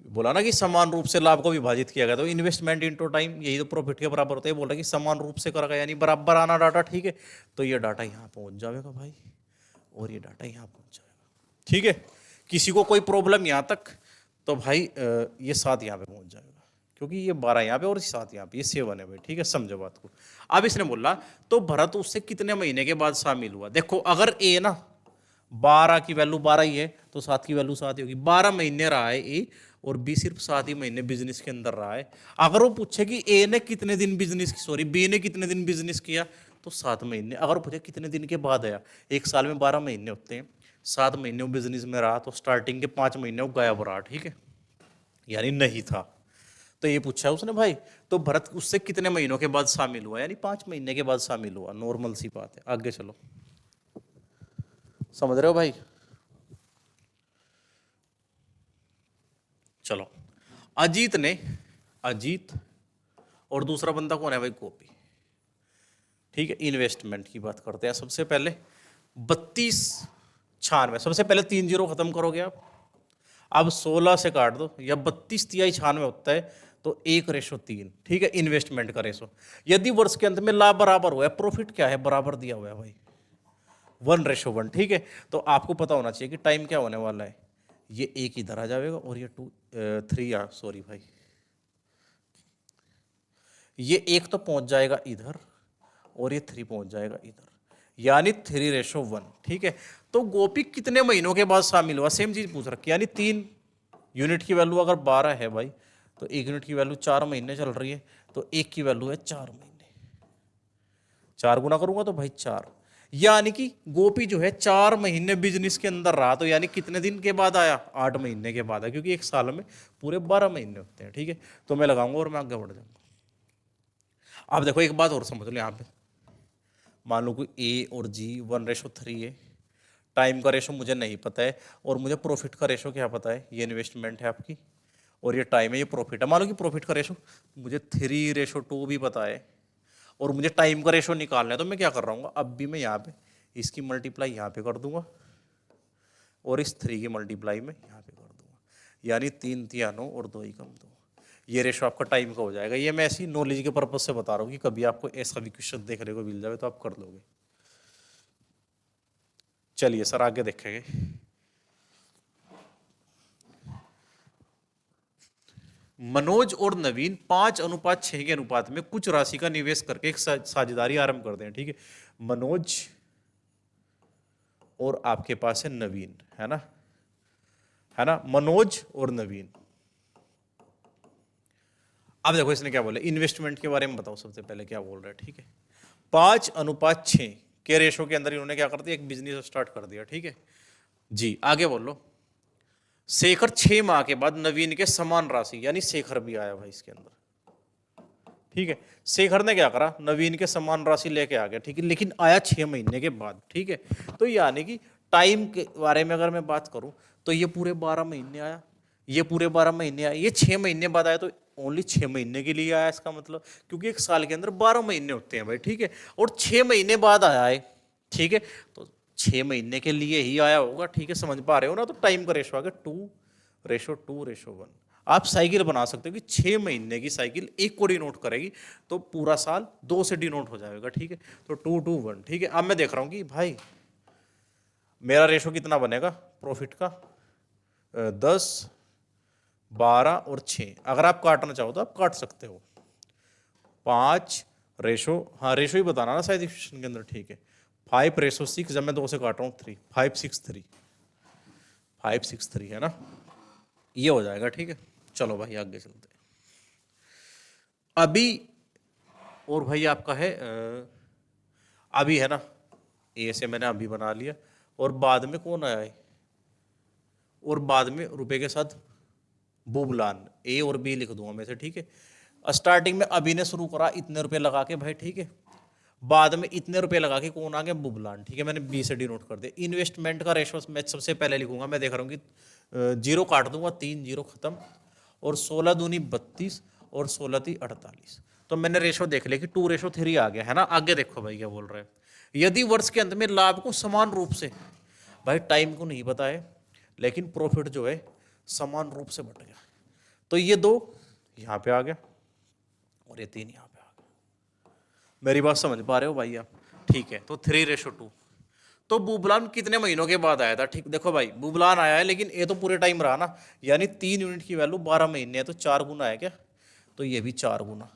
बोला ना कि समान रूप से लाभ को विभाजित किया गया, तो इन्वेस्टमेंट इनटू टाइम, यही तो प्रॉफिट के बराबर होता है। बोल रहा कि समान रूप से करा गया, यानी बराबर आना डाटा, ठीक है। तो ये डाटा यहाँ पहुंच जाएगा भाई, और ये डाटा यहाँ पहुंच जाएगा, ठीक है। किसी को कोई प्रॉब्लम यहाँ तक, तो भाई ये 7 यहाँ पे पहुंच जाएगा, क्योंकि ये 12 यहाँ पे और 7 यहाँ पे, ये 7 है भाई, ठीक है, समझो बात को। अब इसने बोला तो भरत उससे कितने महीने के बाद शामिल हुआ। देखो अगर ए ना 12 की वैल्यू 12 ही है, तो 7 की वैल्यू 7 ही होगी। 12 महीने रहा है ए, और बी सिर्फ 7 ही महीने बिजनेस के अंदर रहा है। अगर वो पूछे कि ए ने कितने दिन बिजनेस, सॉरी बी ने कितने दिन बिजनेस किया, तो 7 महीने। अगर पूछे कितने दिन के बाद आया, एक साल में 12 महीने होते हैं, 7 महीने वो बिजनेस में रहा, तो स्टार्टिंग के 5 महीने वो गायब रहा, ठीक है, यानी नहीं था। तो ये पूछा है उसने भाई, तो भरत उससे कितने महीनों के बाद शामिल हुआ, यानी 5 महीने के बाद शामिल हुआ, नॉर्मल सी बात है। आगे चलो, समझ रहे हो भाई। चलो, अजीत और दूसरा बंदा कौन है भाई, गोपी, ठीक है। इन्वेस्टमेंट की बात करते हैं सबसे पहले। 32/96, सबसे पहले 3 जीरो खत्म करोगे आप, अब 16 से काट दो, या 32/93 होता है, तो 1:3, ठीक है, इन्वेस्टमेंट का रेशो। यदि वर्ष के अंत में लाभ बराबर हुआ है, प्रॉफिट क्या है, बराबर दिया हुआ है भाई, 1:1, ठीक है। तो आपको पता होना चाहिए कि टाइम क्या होने वाला है, ये 1 इधर आ जाएगा, और ये 3 सॉरी भाई, ये 1 तो पहुंच जाएगा इधर, और ये 3 पहुंच जाएगा इधर, यानी 3:1, ठीक है। तो गोपी कितने महीनों के बाद शामिल हुआ, सेम चीज पूछ रखी है, यानी 3 यूनिट की वैल्यू अगर 12 है भाई, तो 1 यूनिट की वैल्यू 4 महीने चल रही है, तो 1 की वैल्यू है 4 महीने, 4 गुना करूंगा तो भाई 4, यानी कि गोपी जो है 4 महीने बिजनेस के अंदर रहा, तो यानी कितने दिन के बाद आया, 8 महीने के बाद आया, क्योंकि एक साल में पूरे 12 महीने होते हैं, ठीक है। तो मैं लगाऊंगा और मैं आगे बढ़ जाऊंगा। अब देखो एक बात और समझ लो, यहाँ पे मान लो कोई ए और जी 1:3 है, टाइम का रेशो मुझे नहीं पता है, और मुझे प्रॉफिट का रेशो क्या पता है, ये इन्वेस्टमेंट है आपकी, और ये टाइम है, ये प्रॉफिट है। मान लो कि प्रॉफिट का रेशो मुझे 3:2 भी पता है, और मुझे टाइम का रेशो निकालना है, तो मैं क्या कर रहा हूँ, अब भी मैं यहाँ पे इसकी मल्टीप्लाई यहाँ पे कर दूंगा, और इस 3 की मल्टीप्लाई में यहाँ पे कर दूंगा, यानी 3 3 9 और 2 कम 2, ये रेशो आपका टाइम का हो जाएगा। ये मैं ऐसी नॉलेज के पर्पज से बता रहा हूँ कि कभी आपको ऐसा भी क्वेश्चन देखने को मिल जाए तो आप कर लोगे। चलिए सर आगे देखेंगे। मनोज और नवीन 5:6 के अनुपात में कुछ राशि का निवेश करके एक साझेदारी आरंभ करते हैं, ठीक है। मनोज और आपके पास है नवीन, है ना, है ना, मनोज और नवीन। अब देखो इसने क्या बोला, इन्वेस्टमेंट के बारे में बताओ सबसे पहले क्या बोल रहा है, ठीक है। 5:6 के रेशो के अंदर इन्होंने क्या कर दिया, एक बिजनेस स्टार्ट कर दिया, ठीक है जी। आगे बोलो। शेखर 6 माह के बाद नवीन के समान राशि, यानी शेखर भी आया भाई इसके अंदर, ठीक है। शेखर ने क्या करा, नवीन के समान राशि लेके आ गया, ठीक है, लेकिन आया 6 महीने के बाद, ठीक है। तो यानी कि टाइम के बारे में अगर मैं बात करूं तो ये पूरे 12 महीने आया, ये पूरे 12 महीने आया, ये 6 महीने बाद आया, तो ओनली 6 महीने के लिए आया इसका मतलब, क्योंकि एक साल के अंदर 12 महीने होते हैं भाई, ठीक है। और 6 महीने बाद आया है, ठीक है, तो 6 महीने के लिए ही आया होगा, ठीक है, समझ पा रहे हो ना। तो टाइम का रेशो आ गया 2:2:1। आप साइकिल बना सकते हो कि 6 महीने की साइकिल 1 को डिनोट करेगी, तो पूरा साल 2 से डिनोट हो जाएगा, ठीक है। तो 2:2:1, ठीक है। अब मैं देख रहा हूं कि भाई मेरा रेशो कितना बनेगा प्रॉफिट का, 10, 12 और 6। अगर आप काटना चाहो तो आप काट सकते हो। 5 रेशो, हाँ रेशो ही बताना ना शायद इक्वेशन के अंदर, ठीक है। 5:6, जब मैं 2 से काट रहा हूँ 3, 5:6:3, 5:6:3 है ना, ये हो जाएगा, ठीक है। चलो भाई आगे चलते हैं। अभी और भाई आपका है अभी, है ना, ए से मैंने अभी बना लिया, और बाद में कौन आया है, और बाद में रुपए के साथ बुबलान, ए और बी लिख दूंगा मैं से, ठीक है। स्टार्टिंग में अभी ने शुरू करा इतने रुपए लगा के भाई, ठीक है, बाद में इतने रुपए लगा के कौन आ गया, बुबलान, ठीक है। मैंने बी से डिनोट कर दिया। इन्वेस्टमेंट का रेशो मैं सबसे पहले लिखूंगा, मैं देख रहा हूँ कि 0 काट दूंगा, 3 0 खत्म, और 16 दूनी 32 और 16 × 48। तो मैंने रेशो देख लिया कि 2:3 आ गया, है ना। आगे देखो भाई क्या बोल रहे हैं, यदि वर्ष के अंत में लाभ को समान रूप से, भाई टाइम को नहीं पता है, लेकिन प्रॉफिट जो है समान रूप से बट गया, तो ये 2 यहाँ पे आ गया और ये 3 यहाँ पे आ गया। मेरी बात समझ पा रहे हो भाई आप, ठीक है। तो 3:2। तो बुबलान कितने महीनों के बाद आया था, ठीक, देखो भाई बुबलान आया है, लेकिन ये तो पूरे टाइम रहा ना, यानी 3 यूनिट की वैल्यू 12 महीने है, तो 4 गुना है क्या, तो ये भी 4 गुना,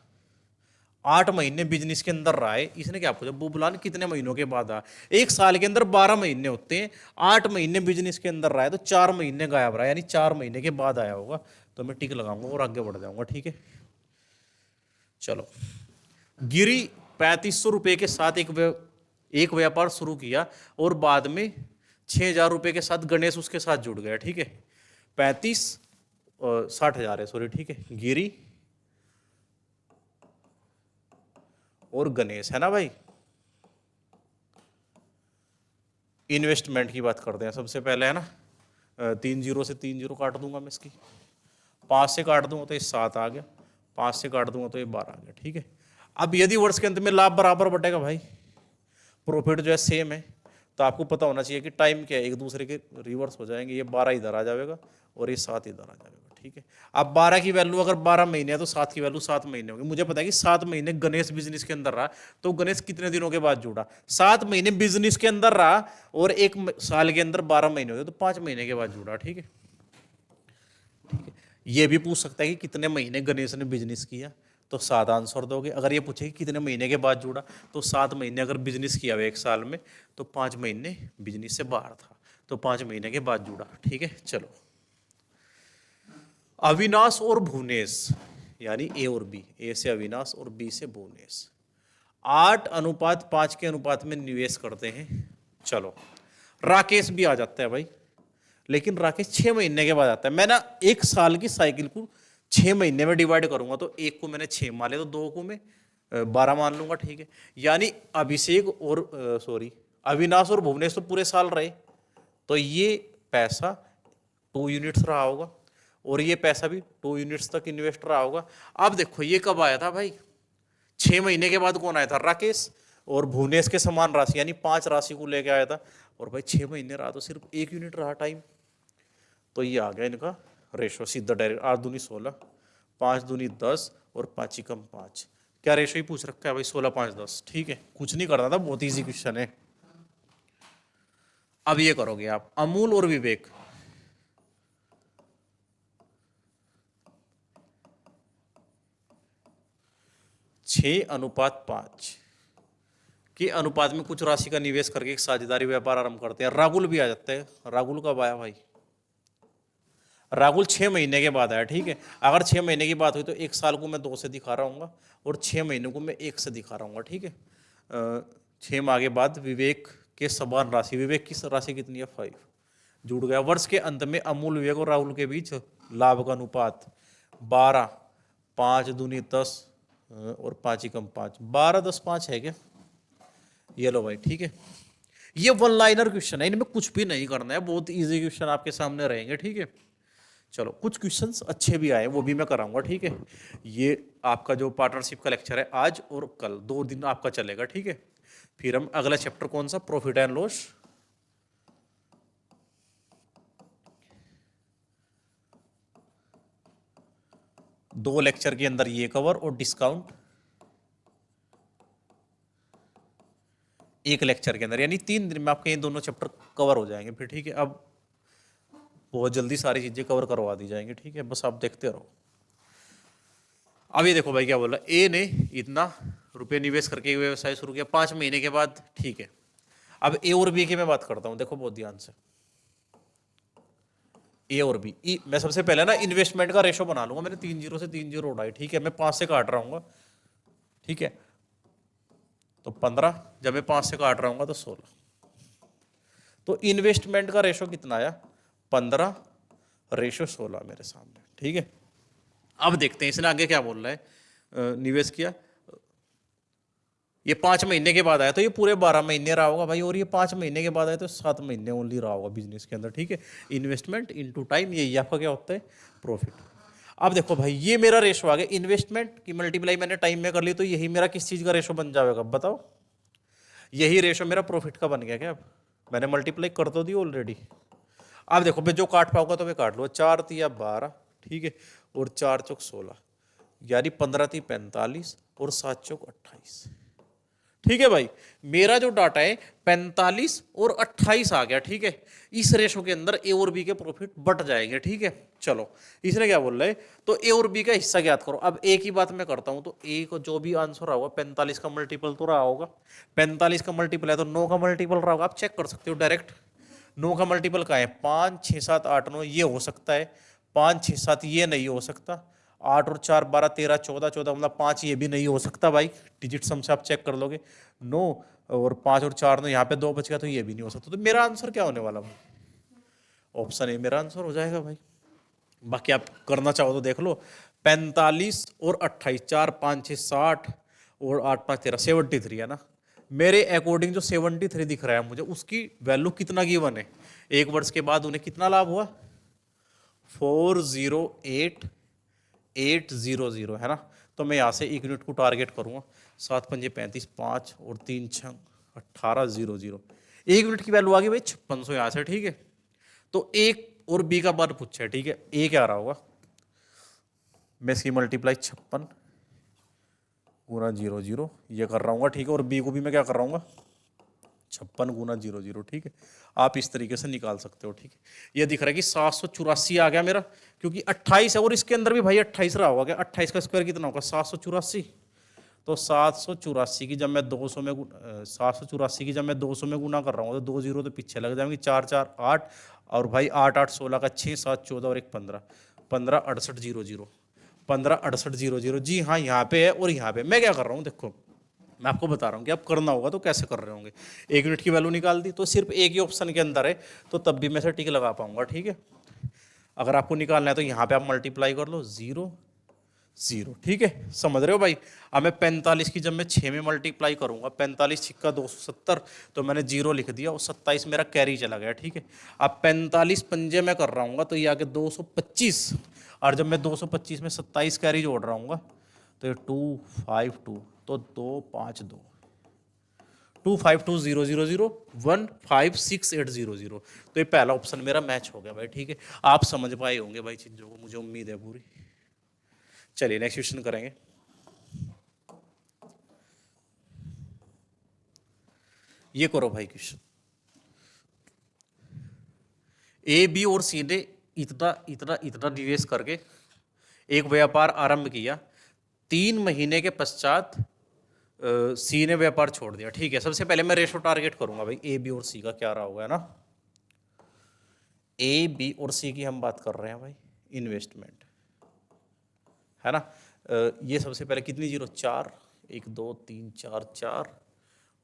8 महीने बिजनेस के अंदर रहा है। इसने क्या पूछा, बुबलान कितने महीनों के बाद आया, एक साल के अंदर 12 महीने होते हैं, 8 महीने बिजनेस के अंदर रहा है, तो 4 महीने गायब रहा है, यानी 4 महीने के बाद आया होगा। तो मैं टिक लगाऊंगा और आगे बढ़ जाऊंगा, ठीक है। चलो, गिरी 3500 रुपए के साथ एक व्यापार शुरू किया, और बाद में 6000 रुपए के साथ गणेश उसके साथ जुड़ गया, ठीक है। 60,000 है, सॉरी, ठीक है। गिरी और गणेश, है ना भाई। इन्वेस्टमेंट की बात करते हैं सबसे पहले, है ना। 3 0 से 3 0 काट दूंगा मैं इसकी, 5 से काट दूंगा तो ये 7 आ गया, 5 से काट दूंगा तो ये 12 आ गया, ठीक है। अब यदि वर्ष के अंत में लाभ बराबर बटेगा भाई, प्रॉफिट जो है सेम है, तो आपको पता होना चाहिए कि टाइम क्या है, एक दूसरे के रिवर्स हो जाएंगे, ये 12 इधर आ जाएगा और ये 7 इधर आ जाएगा, ठीक है। अब 12 की वैल्यू अगर 12 महीने है तो 7 की वैल्यू 7 महीने होगी। मुझे पता है कि 7 महीने गणेश बिजनेस के अंदर रहा, तो गणेश कितने दिनों के बाद जुड़ा, 7 महीने बिजनेस के अंदर रहा, और एक साल के अंदर 12 महीने होते, तो 5 महीने के बाद जुड़ा, ठीक है, ठीक है। ये भी पूछ सकता है कि कितने महीने गणेश ने बिजनेस किया, तो 7 आंसर दोगे। अगर ये पूछे कि कितने महीने के बाद जुड़ा, तो 7 महीने अगर बिजनेस किया हुआ एक साल में, तो 5 महीने बिजनेस से बाहर था, तो 5 महीने के बाद जुड़ा, ठीक है। चलो, अविनाश और भुवनेश, यानी ए और बी, ए से अविनाश और बी से भुवनेश 8:5 के अनुपात में निवेश करते हैं। चलो, राकेश भी आ जाता है भाई, लेकिन राकेश 6 महीने के बाद आता है। मैं ना एक साल की साइकिल को 6 महीने में डिवाइड करूंगा, तो एक को मैंने 6 मान लिया, तो 2 को मैं 12 मान लूंगा, ठीक है। यानी अभिषेक और सॉरी अविनाश और भुवनेश तो पूरे साल रहे, तो ये पैसा 2 यूनिट्स रहा होगा, और ये पैसा भी 2 यूनिट्स तक इन्वेस्ट रहा होगा। अब देखो ये कब आया था भाई, 6 महीने के बाद कौन आया था, राकेश, और भुवनेश के समान राशि यानी 5 राशि को लेके आया था, और भाई 6 महीने रहा तो सिर्फ 1 यूनिट रहा टाइम, तो ये आ गया इनका रेशो सीधा डायरेक्ट, 8 दूनी 16, 5 दूनी 10 और 5 कम 5। क्या रेशो ही पूछ रखा है भाई, 16 5 10, ठीक है। कुछ नहीं करना था, बहुत ईजी क्वेश्चन है। अब ये करोगे आप अमूल और विवेक, 6:5 के अनुपात में कुछ राशि का निवेश करके एक साझेदारी व्यापार आरंभ करते हैं। राहुल भी आ जाते हैं। राहुल कब आया भाई? राहुल 6 महीने के बाद आया, ठीक है। अगर 6 महीने की बात हुई तो 1 साल को मैं 2 से दिखा रहा हूँ और 6 महीने को मैं 1 से दिखा रहा हूँ, ठीक है। 6 माह के बाद विवेक के समान राशि, विवेक की राशि कितनी है? 5 जुड़ गया। वर्ष के अंत में अमूल, विवेक और राहुल के बीच लाभ का अनुपात 12, 5 दूनी 10 और 5 एकम 5, 12, 10, 5 है क्या? ये लो भाई, ठीक है। ये वन लाइनर क्वेश्चन है, इनमें कुछ भी नहीं करना है, बहुत इजी क्वेश्चन आपके सामने रहेंगे, ठीक है। चलो कुछ क्वेश्चंस अच्छे भी आए वो भी मैं कराऊंगा, ठीक है। ये आपका जो पार्टनरशिप का लेक्चर है आज और कल 2 दिन आपका चलेगा, ठीक है। फिर हम अगला चैप्टर कौन सा? Profit and loss. दो लेक्चर के अंदर ये कवर और डिस्काउंट एक लेक्चर के अंदर, यानी 3 दिन में आपके ये दोनों चैप्टर कवर हो जाएंगे फिर, ठीक है। अब बहुत जल्दी सारी चीजें कवर करवा दी जाएंगी, ठीक है। बस आप देखते रहो। अब ये देखो भाई क्या बोला, ए ने इतना रुपये निवेश करके व्यवसाय शुरू किया 5 महीने के बाद, ठीक है। अब ए और बी की मैं बात करता हूं, देखो बहुत ध्यान से। ए और बी, मैं सबसे पहले ना इन्वेस्टमेंट का रेशो बना लूंगा। मैंने 3 जीरो से 3 जीरो उड़ाई, ठीक है। मैं 5 से काट रहा हूँ, ठीक है। तो 15, जब मैं 5 से काट रहा हूँ तो 16। तो इन्वेस्टमेंट का रेशो कितना आया? 15:16 मेरे सामने, ठीक है। अब देखते हैं इसने आगे क्या बोल रहा है। निवेश किया, ये 5 महीने के बाद आया तो ये पूरे 12 महीने रहा होगा भाई, और ये 5 महीने के बाद आया तो 7 महीने ओनली रहा होगा बिजनेस के अंदर, ठीक है। इन्वेस्टमेंट इनटू टाइम, यही आपका क्या होता है? प्रॉफिट। अब देखो भाई ये मेरा रेशो आ गया, इन्वेस्टमेंट की मल्टीप्लाई मैंने टाइम में कर ली, तो यही मेरा किस चीज का रेशो बन जाएगा बताओ? यही रेशो मेरा प्रॉफिट का बन गया क्या? अब मैंने मल्टीप्लाई कर तो दी ऑलरेडी। अब देखो मैं जो काट पाऊंगा तो मैं काट लो, 4 तिया 12, ठीक है, और 4 चौक 16, यानी 15 ती 45 और 7 चौक 28, ठीक है भाई। मेरा जो डाटा है 45 और 28 आ गया, ठीक है। इस रेशो के अंदर ए और बी के प्रॉफिट बट जाएंगे, ठीक है। चलो इसने क्या बोल रहा है, तो ए और बी का हिस्सा ज्ञात करो। अब ए की बात मैं करता हूं, तो ए को जो भी आंसर होगा 45 का मल्टीपल तो रहा होगा, 45 का मल्टीपल है तो 9 का मल्टीपल रहा होगा। आप चेक कर सकते हो डायरेक्ट। 9 का मल्टीपल का है 5, 6, 7, 8, 9, ये हो सकता है। 5, 6, 7 ये नहीं हो सकता। 8 और 4 12 13 14, 14 मतलब 5 ये भी नहीं हो सकता भाई। डिजिट सम से आप चेक कर लोगे। 9 और 5 और 4 9, यहाँ पे 2 बच गया तो ये भी नहीं हो सकता। तो मेरा आंसर क्या होने वाला भाई? ऑप्शन ए मेरा आंसर हो जाएगा भाई। बाकी आप करना चाहो तो देख लो। 45 और 28, 4 5 6 60 और 8 5 13, 73 है ना। मेरे अकॉर्डिंग जो 73 दिख रहा है मुझे, उसकी वैल्यू कितना गिवन है? एक वर्ष के बाद उन्हें कितना लाभ हुआ? 408,800 है ना। तो मैं यहाँ से एक यूनिट को टारगेट करूंगा। 7 पंजे 35, 5 और 3 6 18,000। एक यूनिट की वैल्यू आ गई भाई 5600 यहाँ से, ठीक है। तो एक और बी का बार पूछा है, ठीक है। ए क्या रहा होगा? मैं इसकी मल्टीप्लाई 56 गुना 00 ये कर रहा हूँ, ठीक है। और बी को भी मैं क्या कर रहा हूँ? 56 गुना 00, ठीक है। आप इस तरीके से निकाल सकते हो, ठीक है। ये दिख रहा है कि 784 आ गया मेरा, क्योंकि 28 है और इसके अंदर भी भाई 28 रहा होगा क्या? 28 का स्क्वायर कितना होगा? 784। तो 784 की जब मैं 200 में 784 की जब मैं 200 में गुना कर रहा हूँ तो 2 जीरो तो पीछे लग जाएंगे। 4 4 8 और भाई 8 8 16 का 6 7 14 और 1 15, 15,68,00, 15,68,00। जी हाँ, यहाँ पे है और यहाँ पे मैं क्या कर रहा हूँ देखो, मैं आपको बता रहा हूँ कि आप करना होगा तो कैसे कर रहे होंगे। एक यूनिट की वैल्यू निकाल दी तो सिर्फ एक ही ऑप्शन के अंदर है, तो तब भी मैं से टिक लगा पाऊंगा, ठीक है। अगर आपको निकालना है तो यहाँ पे आप मल्टीप्लाई कर लो 0 0, ठीक है। समझ रहे हो भाई? अब मैं 45 की जब मैं 6 में मल्टीप्लाई करूंगा, 45 छिक्का 270, तो मैंने 0 लिख दिया और 27 मेरा कैरी चला गया, ठीक है। अब 45 पंजे में कर रहा हूँ तो ये आगे 225, और जब मैं 225 में 27 कैरी जोड़ रहा हूँ तो ये 252, तो 252 252,000,156,800। तो ये पहला ऑप्शन मेरा मैच हो गया भाई, ठीक है। आप समझ पाए होंगे भाई चीजों को, मुझे उम्मीद है पूरी। चलिए नेक्स्ट क्वेश्चन करेंगे। ये करो भाई क्वेश्चन। ए बी और सी ने इतना इतना इतना निवेश करके एक व्यापार आरंभ किया। 3 महीने के पश्चात सी ने व्यापार छोड़ दिया। ठीक है, सबसे पहले मैं रेशो टारगेट करूंगा भाई ए बी और सी का क्या रहा होगा, है ना। ए बी और सी की हम बात कर रहे हैं भाई, इन्वेस्टमेंट, है ना। ये सबसे पहले कितनी जीरो, 4, 1 2 3 4 4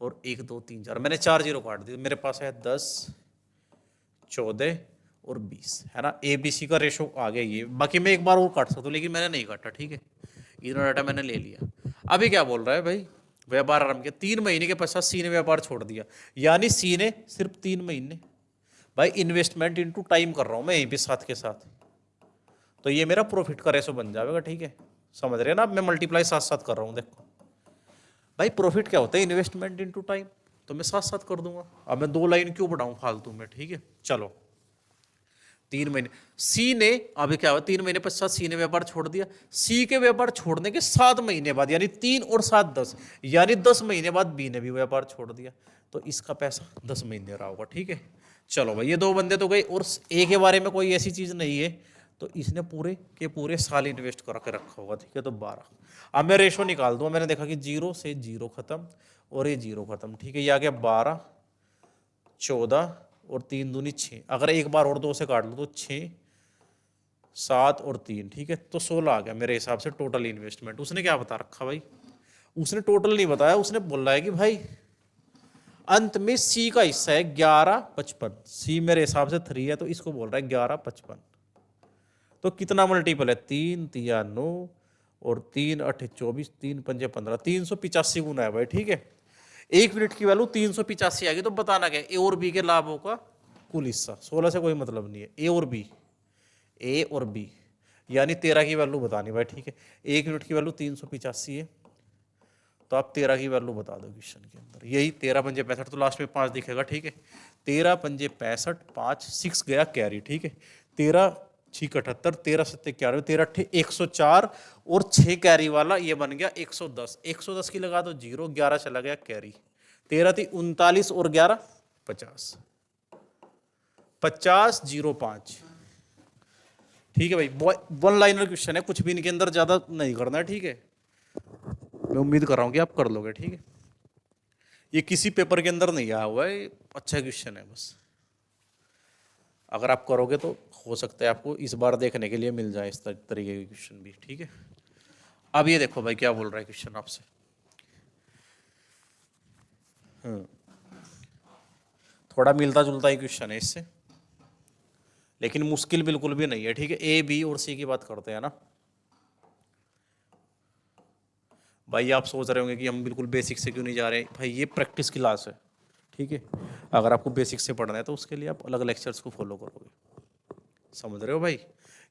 और 1 2 3 4, मैंने 4 जीरो काट दिए, मेरे पास है 10 14 और 20, है ना। ए बी सी का रेशो आ गया ये। बाकी मैं एक बार और काट सकता हूँ लेकिन मैंने नहीं काटा, ठीक है, इतना डाटा मैंने ले लिया। अभी क्या बोल रहा है भाई, व्यापार आरंभ किया, 3 महीने के पश्चात सी ने व्यापार छोड़ दिया, यानी सी ने सिर्फ 3 महीने। भाई इन्वेस्टमेंट इनटू टाइम कर रहा हूं मैं यहीं पे साथ के साथ, तो ये मेरा प्रॉफिट का रेशो बन जाएगा। ठीक है, समझ रहे हैं ना, अब मैं मल्टीप्लाई साथ साथ कर रहा हूँ। देखो भाई प्रॉफिट क्या होता है, इन्वेस्टमेंट इनटू टाइम, तो मैं साथ साथ कर दूंगा। अब मैं 2 लाइन क्यों बढ़ाऊं फालतू में, ठीक है। चलो 3 महीने सी ने, अभी क्या हुआ, 3 महीने पश्चात सी ने व्यापार छोड़ दिया। सी के व्यापार छोड़ने के 7 महीने बाद, यानी 3 और 7 10, यानी 10 महीने बाद बी ने भी व्यापार छोड़ दिया, तो इसका पैसा 10 महीने रहा होगा। ठीक है, चलो भाई ये 2 बंदे तो गए, और ए के बारे में कोई ऐसी चीज नहीं है, तो इसने पूरे के पूरे साल इन्वेस्ट करा के रखा होगा। ठीक है, तो 12। अब मैं रेशो निकाल दूँ, मैंने देखा कि 0 से 0 खत्म और ये 0 खत्म। ठीक है, ये आ गया 12 14 और 3 दूनी 6, अगर एक बार और 2 से काट लो तो 6 7 और 3, ठीक है, तो 16 आ गया मेरे हिसाब से टोटल इन्वेस्टमेंट। उसने क्या बता रखा भाई, उसने टोटल नहीं बताया, उसने बोला है कि भाई अंत में सी का हिस्सा है 1155, सी मेरे हिसाब से 3 है, तो इसको बोल रहा है 1155। तो कितना मल्टीपल है, 3 3 9 और 3 8 24, 3 5 15, 385 गुना है भाई। ठीक है, 1 मिनट की वैल्यू 385 आ गई, तो बताना क्या, ए और बी के लाभों का कुल हिस्सा। 16 से कोई मतलब नहीं है, ए और बी यानी 13 की वैल्यू बतानी भाई। ठीक है, 1 मिनट की वैल्यू 385 है, तो आप 13 की वैल्यू बता दो क्वेश्चन के अंदर। यही 13 पंजे 65, तो लास्ट में 5 दिखेगा। ठीक है, 13 पंजे 65, 5 6 गया कैरी। ठीक है, 13 6 78, 13 7 91, 13 8 104 और 6 कैरी वाला, ये बन गया 110। 110 की लगा दो 0, 11 चला गया कैरी, 13 थी 39 और 11 50, 50 05। ठीक है भाई, 1 लाइनर क्वेश्चन है, कुछ भी इनके अंदर ज्यादा नहीं करना है। ठीक है, मैं उम्मीद कर रहा हूँ कि आप कर लोगे। ठीक है, ये किसी पेपर के अंदर नहीं आया हुआ है, अच्छा क्वेश्चन है, बस अगर आप करोगे तो हो सकता है आपको इस बार देखने के लिए मिल जाए इस तरीके के क्वेश्चन भी। ठीक है, अब ये देखो भाई क्या बोल रहा है क्वेश्चन आपसे। थोड़ा मिलता जुलता ही क्वेश्चन है इससे, लेकिन मुश्किल बिल्कुल भी नहीं है। ठीक है, ए बी और सी की बात करते हैं ना भाई। आप सोच रहे होंगे कि हम बिल्कुल बेसिक से क्यों नहीं जा रहे, भाई ये प्रैक्टिस क्लास है। ठीक है, अगर आपको बेसिक से पढ़ना है तो उसके लिए आप अलग लेक्चर्स को फॉलो करोगे, समझ रहे हो भाई।